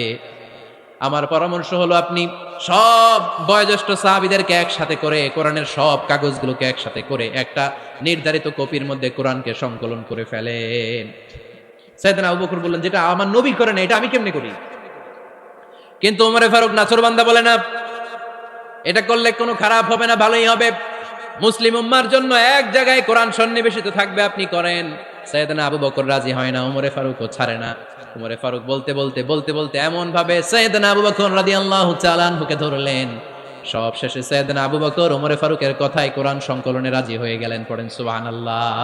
আমার পরামর্শ হলো আপনি সব বয়োজ্যেষ্ঠ সাহাবীদেরকে একসাথে করে, কোরআনের সব কাগজগুলোকে একসাথে করে একটা নির্ধারিত কপির মধ্যে কোরআনকে সংকলন করে ফেলেন। সাইয়েদনা আবু বকর বললেন, যেটা আমার নবী করেন এটা আমি কেমনে করি? কিন্তু ওমরে ফারুক নাছোড়বান্দা বলে না, এটা করলে কোনো খারাপ হবে না, ভালোই হবে। মুসলিম উম্মার জন্য এক জায়গায় কোরআন সন্নিবেশিত থাকবে, আপনি করেন। সাইয়েদনা আবু বকর রাজি হয় না, ওমরে ফারুকও ছাড়ে না। ওমরে ফারুক বলতে বলতে বলতে বলতে এমন ভাবে সাইয়েদনা আবু বকর রাদিয়াল্লাহু তাআলা আনহুকে ধরলেন, সব শেষে সাইয়েদনা আবু বকর ওমরে ফারুকের কথায় কোরআন সংকলনে রাজি হয়ে গেলেন। পড়েন সুবহানাল্লাহ।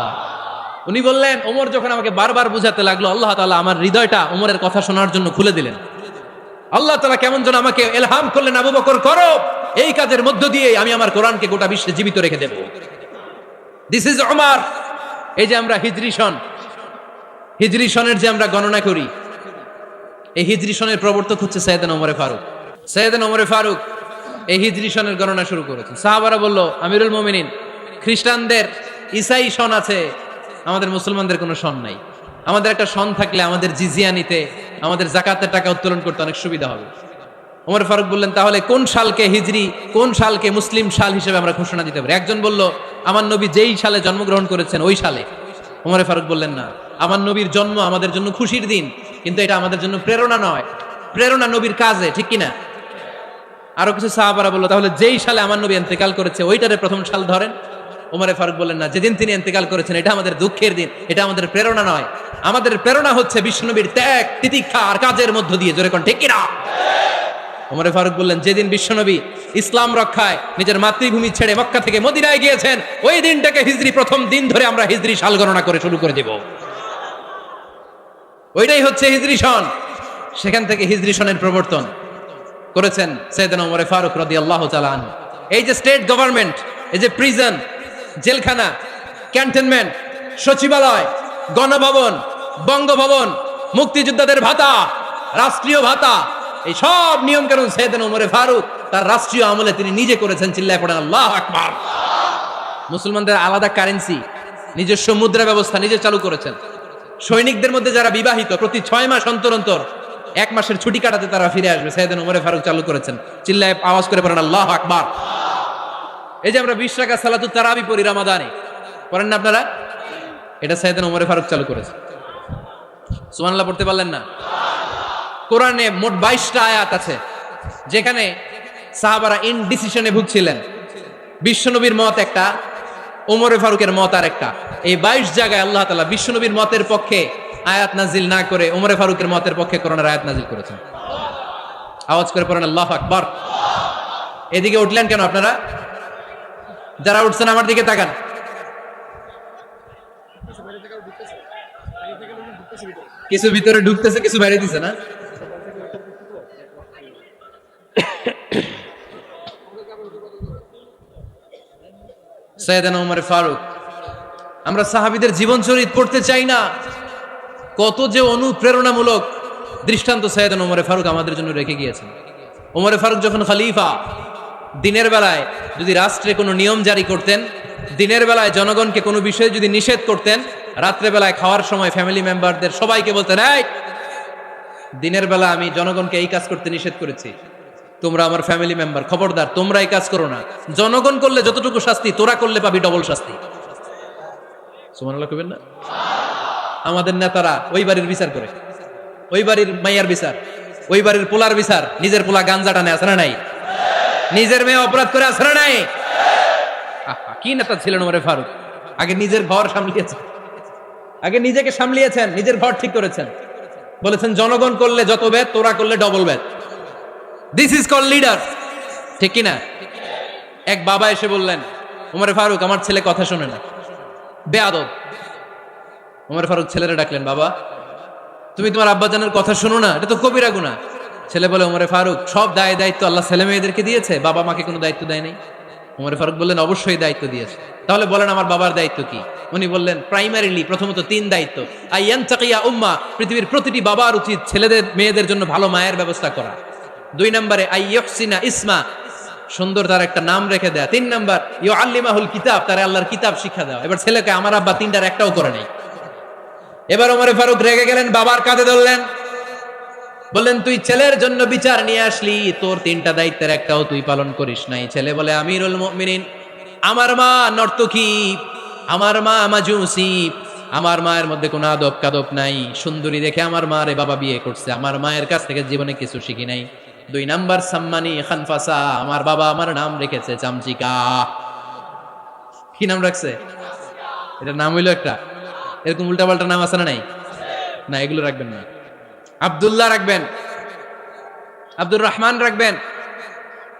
উনি বললেন, ওমর যখন আমাকে বারবার বুঝাতে লাগলো, আল্লাহ তাআলা আমার হৃদয়টা ওমরের কথা শোনার জন্য খুলে দিলেন। আল্লাহ তাআলা কেমন যেন আমাকে ইলহাম করলেন, আবু বকর করো, এই কাজের মধ্য দিয়ে আমি আমার কোরআনকে গোটা বিশ্বে জীবিত রেখে দেব। This is Omar. এই যে আমরা হিজরি সনের যে আমরা গণনা করি, এই হিজরি সনের প্রবর্তক হচ্ছে সাইয়েদনা ওমরে ফারুক। সাইয়েদনা ওমরে ফারুক এই হিজরি সনের গণনা শুরু করেছেন। সাহাবারা বলল, আমিরুল মুমিনিন, খ্রিস্টানদের ঈসাই সন আছে, আমাদের মুসলমানদের কোনো সন নাই। আমাদের একটা সন থাকলে আমাদের জিজিয়া নিতে, আমাদের যাকাতের টাকা উত্তোলন করতে অনেক সুবিধা হবে। ওমর ফারুক বললেন, তাহলে কোন সালকে হিজরি, কোন সালকে মুসলিম সাল হিসেবে আমরা ঘোষণা দিতে পারি? একজন বলল, আমার নবী যেই সালে জন্মগ্রহণ করেছেন ওই সালে। ওমর ফারুক বললেন, না, আমার নবীর জন্ম আমাদের জন্য খুশির দিন, কিন্তু এটা আমাদের জন্য প্রেরণা নয়, প্রেরণা নবীর কাজে, ঠিক কিনা? আরো কিছু সাহাবারা বলল, তাহলে যেই সালে আমার নবী ইন্তেকাল করেছে ওইটারে প্রথম সাল ধরেন। ওমর ফারুক বললেন, না, যেদিন তিনি ইন্তেকাল করেছেন এটা আমাদের দুঃখের দিন, এটা আমাদের প্রেরণা নয়। আমাদের প্রেরণা হচ্ছে বিশ্বনবীর ত্যাগ, তিতিক্ষা আর কাজের মধ্য দিয়ে। জোরে কোন ঠিক কিনা? ওমর ফারুক বললেন, যেদিন বিশ্বনবী ইসলাম রক্ষায় নিজের মাতৃভূমি ছেড়ে মক্কা থেকে মদিনায় গিয়েছেন, ওই দিনটাকে হিজরি প্রথম দিন ধরে আমরা হিজরি সাল গণনা করে শুরু করে দেব। ওইটাই হচ্ছে হিজরি সন। সেখান থেকে হিজরি সনের প্রবর্তন করেছেন সাইয়েদনা ওমর ফারুক রাদিয়াল্লাহু তাআলা আনহু। এই যে স্টেট গভর্নমেন্ট, এই যে প্রিজন, জেলখানা, ক্যান্টনমেন্ট, সচিবালয়, গণভবন, বঙ্গভবন, মুক্তিযোদ্ধাদের ভাতা, রাষ্ট্রীয় ভাতা, এই সব নিয়ম কানুন সাইয়েদনা ওমর ফারুক তার রাষ্ট্রীয় আমলে তিনি নিজে করেছেন। চিল্লায় পড়েন আল্লাহু আকবার। মুসলমানদের আলাদা কারেন্সি, নিজস্ব মুদ্রা ব্যবস্থা নিজে চালু করেছেন। সৈনিকদের মধ্যে যারা বিবাহিত, প্রতি 6 মাস অন্তর অন্তর 1 মাসের ছুটি কাটাতে তারা ফিরে আসবে, সাইয়েদনা ওমর ফারুক চালু করেছেন। চিল্লায় আওয়াজ করে পড়েন আল্লাহু আকবার। এই যে আমরা 20 রাকাত সালাতুত তারাবি পড়ি রমাদানে, পড়েন না আপনারা? এটা সাইয়েদনা ওমর ফারুক চালু করেছেন। সুবহানাল্লাহ পড়তে পারলেন না? কোরআনে মোট 22টা আয়াত আছে যেখানে সাহাবারা ইনডিসিশনে ভুগছিলেন। বিশ্বনবীর মত একটা, ওমর ফারুকের মত আর একটা। এই 22 জায়গায় আল্লাহ তাআলা বিশ্বনবীর মতের পক্ষে আয়াত নাজিল না করে ওমর ফারুকের মতের পক্ষে কোরআনের আয়াত নাজিল করেছেন। আওয়াজ করে পড়েন আল্লাহু আকবার। এদিকে উঠলেন কেন আপনারা? যারা উঠছেন আমার দিকে তাকান। কিছু ভিতরে ঢুকতেছে, কিছু বাইরে দিছে না? সাইয়েদনা ওমর ফারুক, আমরা সাহাবীদের জীবন চরিত পড়তে চাই না? কত যে অনুপ্রেরণামূলক দৃষ্টান্ত সাইয়েদনা ওমর ফারুক আমাদের জন্য রেখে গিয়েছেন। ওমর ফারুক যখন খলিফা, দিনের বেলায় যদি রাষ্ট্রে কোনো নিয়ম জারি করতেন, দিনের বেলায় জনগণকে কোনো বিষয়ে যদি নিষেধ করতেন, রাত্রে বেলায় খাওয়ার সময় ফ্যামিলি মেম্বারদের সবাইকে বলতেন, এই দিনের বেলা আমি জনগণকে এই কাজ করতে নিষেধ করেছি, তোমরা আমার ফ্যামিলি মেম্বার, খবরদার তোমরা এই কাজ করো না। জনগণ করলে যতটুকু শাস্তি, তোরা করলে পাবি ডবল শাস্তি। সুবহানাল্লাহ কইবেন না? আমাদের নেতারা ওই বাড়ির বিচার করে, ওই বাড়ির মাইয়ার বিচার, ওই বাড়ির পোলার বিচার, নিজের পোলা গাঞ্জা টানে, আছে না নাই? নিজের মেয়ে অপরাধ করে, আছে না নাই? কি নেতা ছিলেন ওমর ফারুক! আগে নিজের ঘর সামলিয়েছেন, আগে নিজেকে সামলিয়েছেন, নিজের ঘর ঠিক করেছেন। বলেছেন জনগণ করলে যত বেদ, তোরা করলে double Veda. This is call leader, ঠিক কিনা? এক বাবা এসে বললেন, ওমর ফারুক আমার ছেলে কথা শোনে না, বেয়াদব। ওমর ফারুক ছেলেরা ডাকলেন, বাবা তুমি তোমার আব্বাজানের কথা শোনো না, এটা তো কবিরা গুনাহ। ছেলে বলে, ওমর ফারুক সব দায় দায়িত্ব আল্লাহ ছেলে মেয়েদেরকে দিয়েছে, বাবা মাকে কোনো দায়িত্ব দেয় নাই। ওমর ফারুক বললেন, অবশ্যই দায়িত্ব দিয়েছে। তাহলে বলেন আমার বাবার দায়িত্ব কি? উনি বললেন, প্রাইমারিলি প্রথমত 3 দায়িত্ব। আইয়ানতাকিয়া উম্মা, পৃথিবীর প্রতিটি বাবার উচিত ছেলেদের মেয়েদের জন্য ভালো মায়ের ব্যবস্থা করা। 2 নম্বরে আইয়ুহসিনা ইসমা, সুন্দর তার একটা নাম রেখে দেয়া। 3 নম্বর ইউআল্লিমাহুল কিতাব, তার আল্লাহর কিতাব শিক্ষা দেওয়া। এবার ছেলেকে আমার আব্বা 3টার একটাও করে নাই। এবার ওমর ফারুক রেগে গেলেন, বাবার কাঁধে ধরলেন, বললেন তুই ছেলের জন্য বিচার নিয়ে আসলি, তোর 3টা দায়িত্বের একটাও তুই পালন করিস নাই। ছেলে বলে, আমিরুল মুমিনিন, আমার মা নর্তকী, আমার মা মাজুসি, আমার মায়ের মধ্যে কোনো আদব কাদব নাই, সুন্দরী দেখে আমার মা রে বাবা বিয়ে করছে, আমার মায়ের কাছ থেকে জীবনে কিছু শিখি নাই। 2 নাম্বার সাম্মানি খানফাসা, আমার বাবা আমার নাম রেখেছে চামচিকা। কি নাম রাখছে? এটা নাম হইলো একটা, এরকম উল্টাপাল্টা নাম আছে না নাই? না, এগুলো রাখবেন না। আব্দুল্লাহ রাখবেন, আব্দুর রহমান রাখবেন,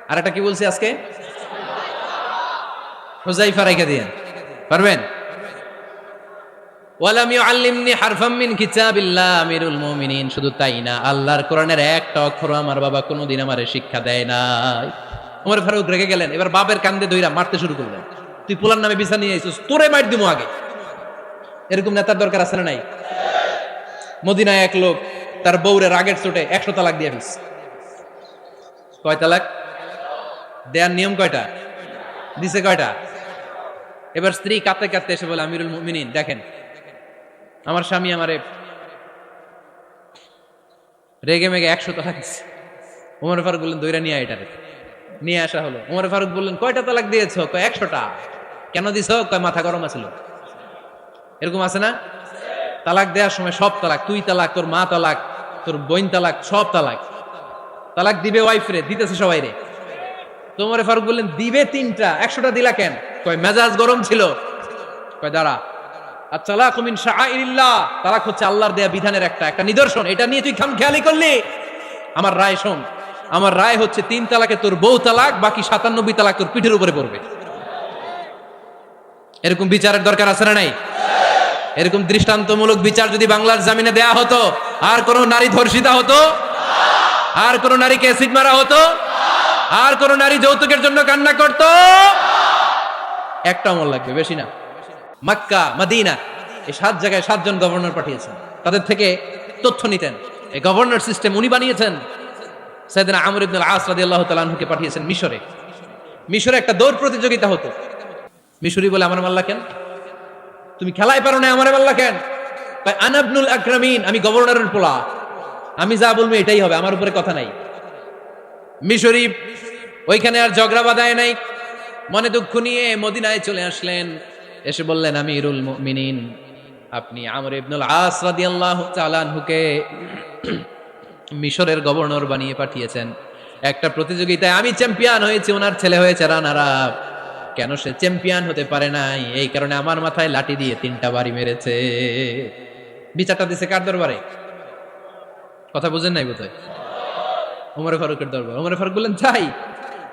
আর একটা কি বলছি আজকে, হুজাইফা রেখে দিয়েন, পারবেন? ওয়ালাম ইউআল্লিমনি হারফাম মিন কিতাবিল্লাহ, আমিরুল মুমিনিন, শুধু তাই না, আল্লাহর কোরআনের একটা অক্ষর আমার বাবা কোনোদিন আমারে শিক্ষা দেয় নাই। ওমর ফারুক রেগে গেলেন, এবার বাপের কান্দে ধইরা মারতে শুরু করলেন, তুই পোলার নামে বিচার নিয়ে আইছিস, তোরে মার দিমু আগে। এরকম নেতার দরকার আছে না নাই? মদিনায় এক লোক তার বউরে রাগের চোটে 100 তালাক দিয়ে ফেলছে। কয় তালাক দেয়ার নিয়ম? কয়টা দিছে? কয়টা? এবার স্ত্রী কাঁদতে কাঁদতে এসে বলে, আমিরুল মুমিনিন দেখেন, আমার স্বামী আমারে রেগে মেগে 100 তালাক দিচ্ছে। ওমর ফারুক বললেন, দইরা নিয়ে এটারে নিয়ে আসা হলো। ওমর ফারুক বললেন, কয়টা তালাক দিয়েছো? কয় 100টা। কেন দিছো? কয় মাথা গরম আছিল। এরকম আছে না? তালাক দেওয়ার সময় সব তালাক, তুই তালাক, তোর মা তালাক, তোর বোন তালাক, সব তালাক। তালাক দিবে ওয়াইফ রে, দিতেছে সবাই রে। তো ওমর ফারুক বললেন, দিবে 3টা, 100টা দিলা কেন? কয় মেজাজ গরম ছিল। কয় দাঁড়া, আত-তালাকু মিন শাআইরিল্লাহ, তালাক হচ্ছে আল্লাহর দেয়া বিধানের একটা নিদর্শন, এটা নিয়ে তুই খামখেয়ালি করলি? আমার রায় শোন, আমার রায় হচ্ছে 3 তালাকে তোর বউ তালাক, বাকি 97 তালাক তোর পিঠের উপরে পড়বে। এরকম বিচারের দরকার আছে না নাই? এরকম দৃষ্টান্তমূলক বিচার যদি বাংলার জমিনে দেয়া হতো, আর কোন নারী ধর্ষিতা হতো? আর কোন নারীকে অ্যাসিড মারা হতো? আর কোন নারী যৌতুকের জন্য কান্না করত? একটা আমল লাগবে, বেশি না। মক্কা, মদিনা, এই 7 জায়গায় 7 জন গভর্নর পাঠিয়েছেন, তাদের থেকে তথ্য নিতেন। এই গভর্নর সিস্টেম উনি বানিয়েছেন। সাইয়েদনা আমর ইবনে আল আস রাদিয়াল্লাহু তাআলা আনহুকে পাঠিয়েছেন মিশরে। মিশরে একটা দৌড় প্রতিযোগিতা হতো। মিশরি বলে, আমার মাল্লা কেন? তুমি খেলায় পারো না, আমারে মাল্লা কেন? আনা ইবনুল আকরামিন, আমি গভর্নরের পোলা, আমি যা বলবো এটাই হবে, আমার উপরে কথা নাই। মিশরি ওইখানে আর ঝগড়া বাঁধায় নাই, মনে দুঃখ নিয়ে মদিনায় চলে আসলেন। এসে বললেন, আমিরুল মুমিনিন, আপনি আমর ইবনুল আস রাদিয়াল্লাহু তাআলা আনহুকে মিশরের গভর্নর বানিয়ে পাঠিয়েছেন। একটা প্রতিযোগিতায় আমি চ্যাম্পিয়ন হয়েছি, ওনার ছেলে হয়েছে রানার আপ। কেন সে চ্যাম্পিয়ন হতে পারে নাই? এই কারণে আমার মাথায় লাঠি দিয়ে 3টা বাড়ি মেরেছে। বিচারটা দিছে কার দরবারে? কথা বুঝেন নাই বোধহয়। ওমরে ফারুকের দরবার। ওমরে ফারুক বললেন, যাই,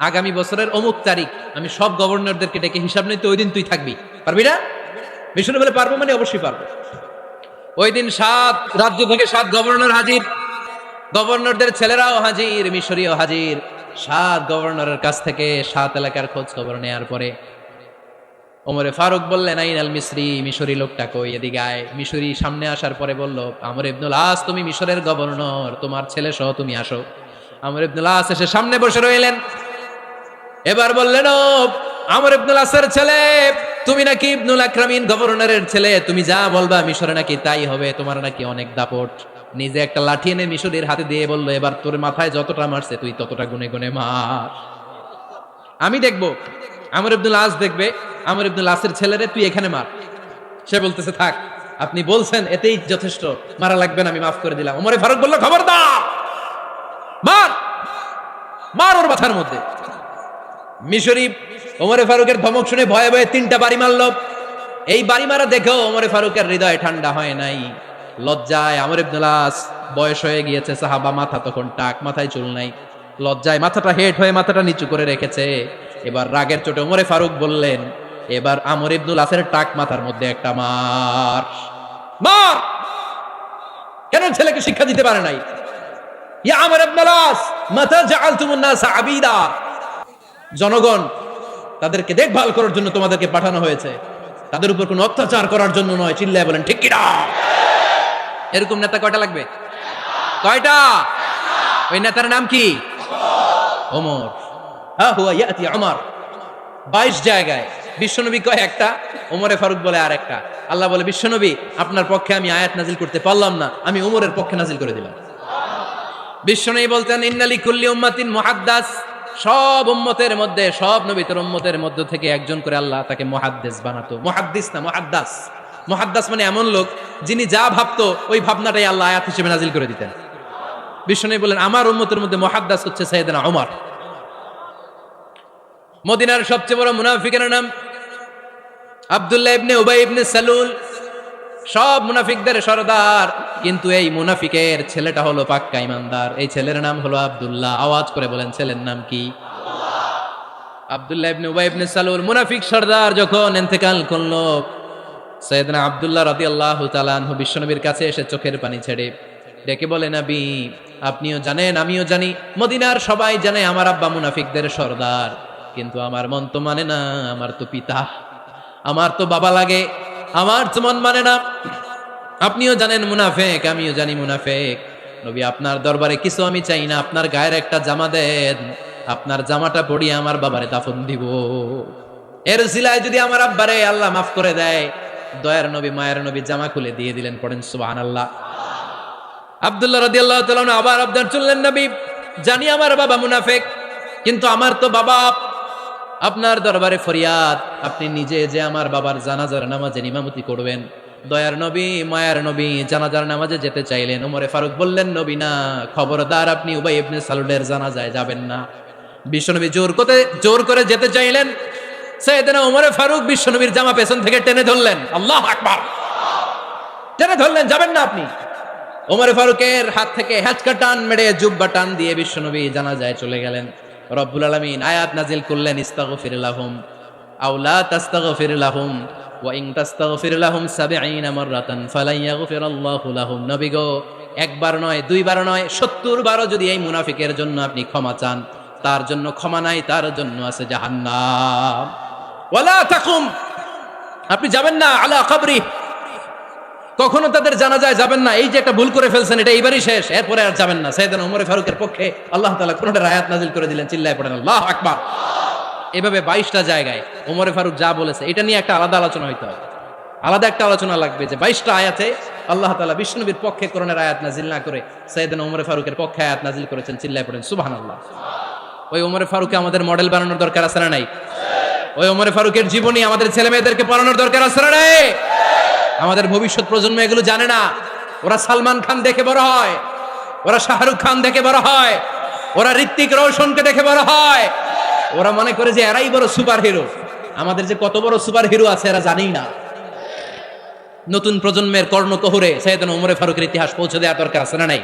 আগামী বছরের অমুক তারিখ আমি সব গভর্নরদেরকে ডেকে হিসাব নিতে, ওই দিন তুই থাকবি, পারবি না? মিশনে বলে পারবো, মানে অবশ্যই পারবো। ওই দিন 7 রাজ্য থেকে 7 গভর্নর হাজির, গভর্নরদের ছেলেরাও হাজির, মিশরীয় হাজির। 7 গভর্নরের কাছ থেকে 7 এলাকার খোঁজ খবর নেয়ার পরে ওমরে ফারুক বললেন, আইন আল মিসরি, মিশরি লোকটা কই, এদিকে আয়। মিশরি সামনে আসার পরে বলল, আমর ইবনুল আস, তুমি মিশরের গভর্নর, তোমার ছেলে সহ তুমি আসো। আমর ইবনুল আস এসে সামনে বসে রইলেন। এবার বললেন, ও আমর ইবনুল আসের ছেলে, তুমি নাকি ইবনুল আকরামিন গভর্নরের ছেলে, তুমি যা বলবা মিশরে নাকি তাই হবে, তোমার নাকি অনেক দাপট। নিজে একটা লাঠি এনে মিশরের হাতে দিয়ে বলল, এবার তোর মাথায় যতটা মারছে তুই ততটা গুনে গুনে মার, আমি দেখবো। আমর ইবনুল আস দেখবে, আমর ইবনুল আসের ছেলেরে তুই এখানে মার। সে বলতেছে, থাক, আপনি বলছেন এতেই যথেষ্ট, মারা লাগবে না, আমি মাফ করে দিলাম। ওমরে ফারুক বলল, খবরদার, মার, মার ওর মাথার মধ্যে। মিশরি ওমরে ফারুকের ধমক শুনে ভয়ে ভয়ে 3টা বাড়ি মারল। এই বাড়ি মারা দেখেও ওমরে ফারুকের হৃদয় ঠান্ডা হয় নাই। লজ্জায় আমর ইবনুল আস, বয়স হয়ে গিয়েছে সাহাবা, মাথা তখন টাক, মাথায় চুল নাই, লজ্জায় মাথাটা হেট হয়ে মাথাটা নিচু করে রেখেছে। এবার রাগের চোটে ওমরে ফারুক বললেন, এবার আমর ইবনুল আসের টাক মাথার মধ্যে একটা মার, মার। কেন ছেলেকে শিক্ষা দিতে পারে নাই? ইয়া আমর ইবনুল আস, মাতা জাআলতুমুন নাস আবিদা, জনগণ তাদেরকে দেখভাল করার জন্য তোমাদেরকে পাঠানো হয়েছে, তাদের উপর কোনো অত্যাচার করার জন্য নয়। চিল্লায় বলেন ঠিক কি না? এরকম নেতা কয়টা লাগবে? কয়টা? ওই নেতার নাম কি? ওমর। হ্যাঁ, হুয়া ইয়াতি ওমর। 22 জায়গায় বিশ্বনবী কয় একটা, ওমরে ফারুক বলে আর একটা। আল্লাহ বলে, বিশ্বনবী আপনার পক্ষে আমি আয়াত নাজিল করতে পারলাম না, আমি ওমরের পক্ষে নাজিল করে দিলাম। বিশ্বনবী বলতেন, ইন্না লিকুল্লি উম্মাতিন মুহাদ্দাস, সব উম্মতের মধ্যে, সব নবীর উম্মতের মধ্য থেকে একজন করে আল্লাহ তাকে মুহাদ্দিস বানাতো। মুহাদ্দিস না, মুহাদ্দাস। মুহাদ্দাস মানে এমন লোক যিনি যা ভাবতো ওই ভাবনাটাই আল্লাহ আয়াত হিসেবে নাজিল করে দিতেন। বিশ্বনবী বলেন, আমার উম্মতের মধ্যে মুহাদ্দাস হচ্ছে সাইয়েদনা ওমর। মদিনার সবচেয়ে বড় মুনাফিকের নাম আব্দুল্লাহ ইবনে উবাই ইবনে সালুল, সব মুনাফিকদের সরদার, কিন্তু এই মুনাফিকের ছেলেটা হলো পাক্কা ইমানদার। এই ছেলের নাম হলো আব্দুল্লাহ। আওয়াজ করে বলেন, ছেলের নাম কি? আব্দুল্লাহ ইবনে উবাই ইবনে সালুল। মুনাফিক সরদার যখন ইন্তেকাল করলো, সাইয়েদনা আব্দুল্লাহ রাদিয়াল্লাহু তাআলা আনহু বিশ্বনবীর কাছে এসে চোখের পানি ছেড়ে ডেকে বলে, নবী আপনিও জানেন, আমিও জানি, মদিনার সবাই জানে আমার আব্বা মুনাফিকদের সরদার, কিন্তু আমার মন তো মানে না, আমার তো পিতা, আমার তো বাবা লাগে, আমার তো মন মানে না। আপনিও জানেন মুনাফেক, আমিও জানি মুনাফেক। নবী আপনার দরবারে কিছু আমি চাই না, আপনার গায়ের একটা জামা দেন, আপনার জামাটা পরিয়ে আমার বাবারে দাফন দিব। এর উসিলায় যদি আমার আব্বারে আল্লাহ মাফ করে দেয়, দয়ার নবী মায়ের নবী জামা খুলে দিয়ে দিলেন। পড়েন সুবহানাল্লাহ। আব্দুল্লাহ রাদিয়াল্লাহু তাআলা আবার আবদার চললেন, নবী জানি আমার বাবা মুনাফেক, কিন্তু আমার তো বাবা, আপনার দরবারে ফরিয়াদ, আপনি নিজে যে আমার বাবার জানাজার নামাজে ইমামতি করবেন। দয়ার নবী মায়ার নবী জানাজার নামাজে যেতে চাইলেন। ওমরে ফারুক বললেন, নবী না, খবরদার, আপনি উবাই ইবনে সালুলের জানাজায় যাবেন না। বিশ্বনবী জোর করে যেতে চাইলেন। সাইয়েদনা ওমরে ফারুক বিশ্বনবীর জামা পেছন থেকে টেনে ধরলেন। আল্লাহু আকবার। টেনে ধরলেন, যাবেন না আপনি। ওমরে ফারুকের হাত থেকে হ্যাচকা টান মেরে জুব্বা টান দিয়ে বিশ্বনবী জানাজায় চলে গেলেন। রব্বুল আলামিন আয়াত নাজিল করলেন, ইস্তাগফির লাহুম আও লা তাস্তাগফির লাহুম ওয়া ইন তাস্তাগফির লাহুম ৭০ মাররাতান ফালান ইয়াগফিরাল্লাহু লাহুম। নবী গো, একবার নয়, দুইবার নয়, ৭০ বারও যদি এই মুনাফিকের জন্য আপনি ক্ষমা চান, তার জন্য ক্ষমা নাই, তার জন্য আছে জাহান্নাম। ওয়ালা তাকুম, আপনি যাবেন না আলা কবরি, কখনো তাদের জানাজায় যাবেন না। এই যে একটা ভুল করে ফেলছেন, এটা এইবারই শেষ, এরপরে আর যাবেন না। সাইয়েদনা ওমর ফারুকের পক্ষে আল্লাহ তাআলা কোনটা আয়াত নাজিল করে দিলেন। চিল্লায় পড়েন আল্লাহু আকবার। এভাবে 22টা জায়গায় ওমর ফারুক যা বলেছে, এটা নিয়ে একটা আলাদা আলোচনা হইতে হবে, আলাদা একটা আলোচনা লাগবে যে 22টা আয়াতে আল্লাহ তাআলা বিশ্বনবীর পক্ষে কোরআনের আয়াত নাজিল না করে সাইয়েদনা ওমর ফারুকের পক্ষে আয়াত নাজিল করেছেন। চিল্লায় পড়েন সুবহানাল্লাহ। ওই ওমর ফারুককে আমাদের মডেল বানানোর দরকার আছে না নাই? ওই ওমর ফারুকের জীবনী আমাদের ছেলে মেয়েদেরকে পড়ানোর দরকার আছে না নাই? আমাদের ভবিষ্যৎ প্রজন্ম এগুলো জানে না। ওরা সালমান খান দেখে বড় হয়, ওরা শাহরুখ খান দেখে বড় হয়, ওরা ঋত্বিক রোশনকে দেখে বড় হয়, ওরা মনে করে যে এরাই বড় সুপার হিরো। আমাদের যে কত বড় সুপার হিরো আছে এরা জানেই না। নতুন প্রজন্মের কর্ণকহরে সাইয়েদনা ওমর ফারুকের ইতিহাস পৌঁছে দেওয়ার দরকার আছে না নাই?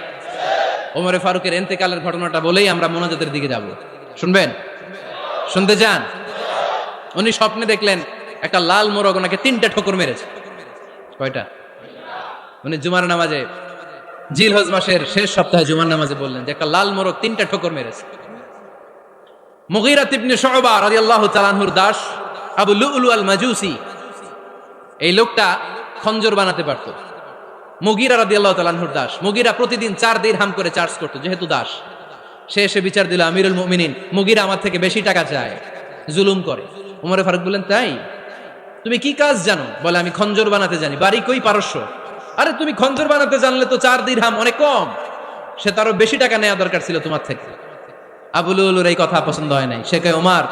ওমরে ফারুকের ইন্তেকালের ঘটনাটা বলেই আমরা মোনাজাতের দিকে যাব। শুনবেন? শুনতে চান? উনি স্বপ্নে দেখলেন একটা লাল মোরগ ওনাকে 3টা ঠোকর মেরেছে। কয়টা? উনি জুমার নামাজে, জিলহজ মাসের শেষ সপ্তাহে জুমার নামাজে বললেন যে একটা লাল মোরগ 3টা ঠোকর মেরেছে। মুগীরা ইবনে শুবা রাদিয়াল্লাহু তাআলা আনহুর দাস আবু লুলু আল মাজুসি, এই লোকটা খঞ্জর বানাতে পারত। মুগীরা রাদিয়াল্লাহু তাআলা আনহুর দাস। মুগীরা প্রতিদিন 4 দিরহাম করে চার্জ করত, যেহেতু দাস। সে এসে বিচার দিল, আমিরুল মুমিনিন, মুগীরা আমার থেকে বেশি টাকা চায়, জুলুম করে। ওমরে ফারুক বললেন, তাই? তুমি কি কাজ জানো? বলে, আমি খঞ্জর বানাতে জানি। বাড়ি কই? পারস্য। আরে তুমি খঞ্জর বানাতে জানলে তো 4 দিরহাম অনেক কম, সে তারও বেশি টাকা নেওয়া দরকার ছিল তোমার থেকে। আবু লুলুর এই কথা পছন্দ হয় নাই। সে কয়, ওমর,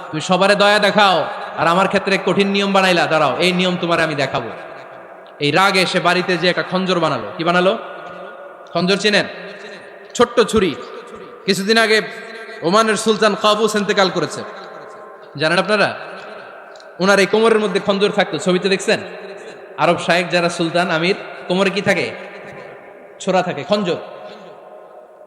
তুমি সবারে দয়া দেখাও আর আমার ক্ষেত্রে কঠিন নিয়ম বানাইলা, দাঁড়াও, এই নিয়ম তোমার আমি দেখাবো। এই রাগে সে বাড়িতে যে একটা খঞ্জর বানালো। কি বানালো? খঞ্জর চিনেন? ছোট্ট ছুরি। কিছুদিন আগে ওমানের সুলতান কাবুস ইন্তেকাল করেছে, জানেন আপনারা? ওনার এই কোমরের মধ্যে খঞ্জর থাকতো, ছবিতে দেখছেন? আরব শায়েক যারা সুলতান আমির, কোমরে কি থাকে? ছোরা থাকে, খঞ্জর।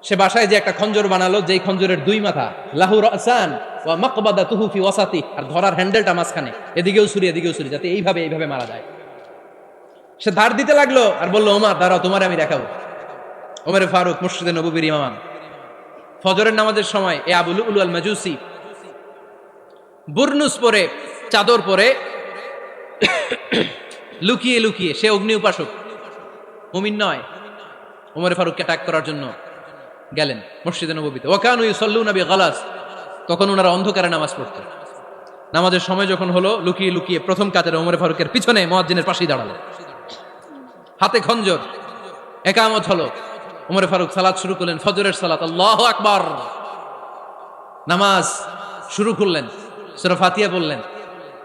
সে বাসায় যে একটা খঞ্জর বানালো, যেই খঞ্জরের 2 মাথা, লাহু রাসান ওয়া মাকবাদাতুহু ফি ওয়াসাতি, আর ধরার হ্যান্ডেলটা মাঝখানে, এদিকেও ছুরি এদিকেও ছুরি, যাতে এইভাবে মারা যায়। সে ধার দিতে লাগলো আর বলল, ওমর দাঁড়াও, তোমার আমি দেখাবো। ওমরে ফারুক মসজিদে নববীর ইমাম, ফজরের নামাজের সময় এ আবু লুলু আল মাজুসি বুরনুস পরে, চাদর পরে, লুকিয়ে লুকিয়ে, সে অগ্নি উপাসক, মুমিন নয়, ওমরে ফারুককে অ্যাটাক করার জন্য গেলেন মসজিদে নববীতে। ওয়াকানু ইউসাল্লুনা বিগালাস, তখন ওনারা অন্ধকারে নামাজ পড়তেন। নামাজের সময় যখন হলো, লুকিয়ে লুকিয়ে প্রথম কাতারে ওমরে ফারুকের পিছনে মুয়াজ্জিনের পাশেই দাঁড়ালো, হাতে খঞ্জর। একামত হলো, ওমরে ফারুক সালাত শুরু করলেন, ফজরের সালাত, আল্লাহু আকবার। নামাজ শুরু করলেন, সূরা ফাতিহা বললেন।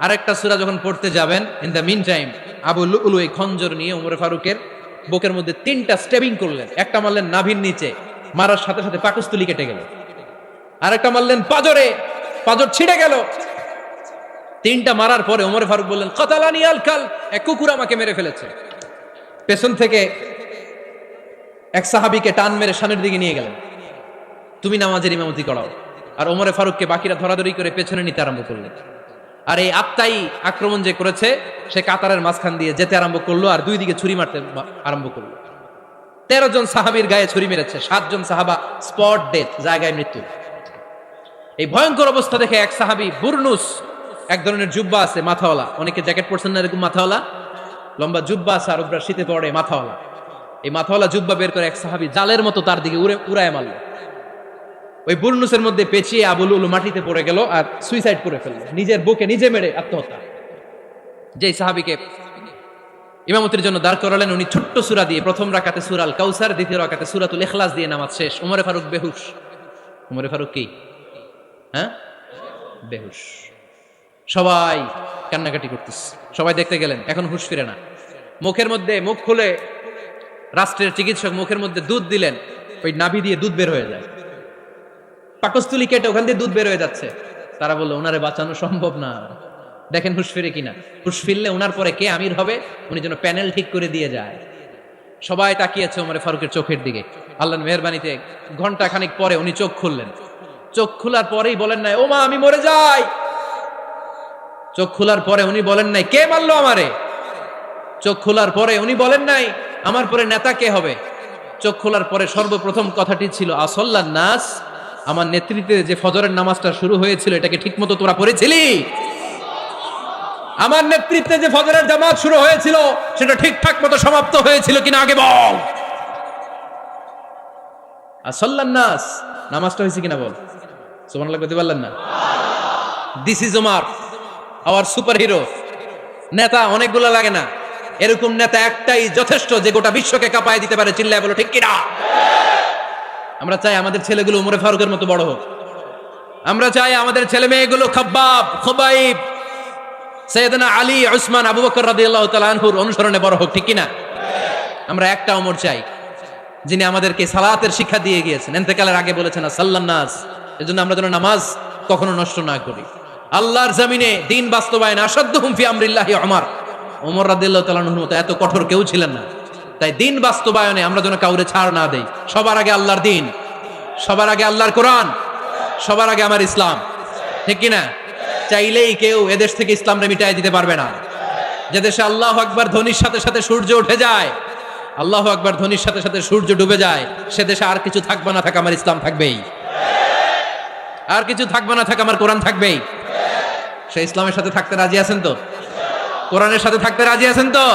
আরেকটা সূরা যখন পড়তে যাবেন, in the mean time Abu লুলু এই খঞ্জর নিয়ে ওমরে ফারুকের বুকের মধ্যে 3টা স্টেবিং করলেন। একটা মারলেন নাভির নিচে, মারার সাথে সাথে পাকস্থলী কেটে গেল। আরেকটা মারলেন পাজরে, পাজর ছিঁড়ে গেল। 3টা মারার পরে ওমরে ফারুক বললেন, কাতালানি আল কাল, এক কুকুর আমাকে মেরে ফেলেছে। পেছন থেকে এক সাহাবীকে টান মেরে সামনের দিকে নিয়ে গেলেন, তুমি নামাজের ইমামতি করাও। আর ওমরে ফারুককে বাকিরা ধরাধরি করে পেছনে নিতে আরম্ভ করলেন। আর এই আত্মাই আক্রমণ যে করেছে, সে কাতারের মাঝখান দিয়ে যেতে আরম্ভ করলো আর 2 দিকে ছুরি মারতে আরম্ভ করলো। 13 জন সাহাবীর গায়ে ছুরি মেরেছে, 7 জন সাহাবা স্পট ডেথ, জায়গায় মৃত্যু। এই ভয়ঙ্কর অবস্থা দেখে এক সাহাবী বুরনুস, এক ধরনের জুব্বা আছে মাথাওয়ালা, অনেকে জ্যাকেট পরছেন না এরকম মাথাওয়ালা, লম্বা জুব্বা আছে, আর উপরে শীতে পড়ে মাথাওয়ালা, এই মাথাওয়ালা জুব্বা বের করে এক সাহাবী জালের মতো তার দিকে উড়ায় মারল। ওই বুরনুসের মধ্যে পেঁচিয়ে আবু লুলু মাটিতে পড়ে গেল আর সুইসাইড করে ফেলল, নিজের বুকে নিজে মেরে আত্মহত্যা। যেই সাহাবীকে ইমামতির জন্য দাঁড় করালেন, উনি ছোট্ট সূরা দিয়ে, প্রথম রাকাতে সূরা আল কাউসার, দ্বিতীয় রাকাতে সূরাতুল ইখলাস দিয়ে নামাজ শেষ। ওমরে ফারুক বেহুশ। ওমরে ফারুক কি? বেহুশ। সবাই কান্নাকাটি করতেছে, সবাই দেখতে গেলেন, এখন হুঁশ ফিরে না। মুখের মধ্যে, মুখ খুলে রাষ্ট্রের চিকিৎসক মুখের মধ্যে দুধ দিলেন, ওই নাভি দিয়ে দুধ বের হয়ে যায়, পাকস্থলী কেটে ওখান দিয়ে দুধ বের হয়ে যাচ্ছে। তারা বললো, ওনারে বাঁচানো সম্ভব না, দেখেন হুঁশ ফিরে কিনা। হুঁশ ফিরলে ওনার পরে কে আমির হবে, উনি যেন প্যানেল ঠিক করে দিয়ে যায়। সবাই তাকিয়েছে ওমরে ফারুকের চোখের দিকে। আল্লাহর মেহেরবানিতে ঘন্টা খানিক পরে উনি চোখ খুললেন। চোখ খোলার পরেই বলেন নাই, ও মা আমি মরে যাই। চোখ খোলার পরে উনি বলেন নাই, কে মারলো আমারে। চোখ খোলার পরে উনি বলেন নাই, আমার পরে নেতা কে হবে। চোখ খোলার পরে সর্বপ্রথম কথাটি ছিল, আসল্লান নাস, আমার নেতৃত্বে যে ফজরের নামাজটা শুরু হয়েছিল, এটাকে ঠিক মতো তোরা পড়েছিলি? আমার নেতৃত্বে যে ফজরের জামাত শুরু হয়েছিল, সেটা ঠিকঠাক মতো সমাপ্ত হয়েছিল কিনা আগে বল। আসল্লান নাস, নামাজটা হয়েছে কিনা বল। সুবহানাল্লাহ বলতে পারলেন না? This is Omar, hour super hero. নেতা অনেকগুলো লাগে না, এরকম নেতা একটাই যথেষ্ট, যে গোটা বিশ্বকে কাঁপায় দিতে পারে। চিল্লায় বলো ঠিক কিনা? আমরা চাই আমাদের ছেলেগুলো ওমরে ফারুকের মতো বড় হোক। আমরা চাই আমাদের ছেলে মেয়েগুলো খাব্বাব, খুবাইব, সাইয়েদনা আলী, উসমান, আবু বকর রাদিয়াল্লাহু তাআলা আনহুর অনুসরণে বড় হোক, ঠিক কিনা? আমরা একটা ওমর চাই, যিনি আমাদেরকে সালাতের শিক্ষা দিয়ে গিয়েছেন, ইন্তেকালের আগে বলেছেন সাল্লান নাস। এজন্য আমরা যেন নামাজ কখনো নষ্ট না করি। আল্লাহর জমিনে দ্বীন বাস্তবায়ন আসাদ্দুহুম ফি আমরিল্লাহি ওমর। ওমর রাদিয়াল্লাহু তাআলা আনহুর মতো এত কঠোর কেউ ছিলেন না। তাই দিন বাস্তবায়নে আমরা যেন কাউরে ছাড় না দেই। সবার আগে আল্লাহর দিন, সবার আগে আল্লাহর কোরআন, সবার আগে আমার ইসলাম, ঠিক কিনা? চাইলেই কেউ এদেশ থেকে ইসলামরে মিটাই দিতে পারবে না। যে দেশে আল্লাহু আকবার ধ্বনির সাথে সাথে সূর্য উঠে যায়, আল্লাহু আকবার ধ্বনির সাথে সাথে সূর্য ডুবে যায়, সে দেশে আর কিছু থাকবে না থাক আমার ইসলাম থাকবেই, আর কিছু থাকবে না থাক আমার কোরআন থাকবেই। সে ইসলামের সাথে থাকতে রাজি আছেন তো? কোরআনের সাথে থাকতে রাজি আছেন তো?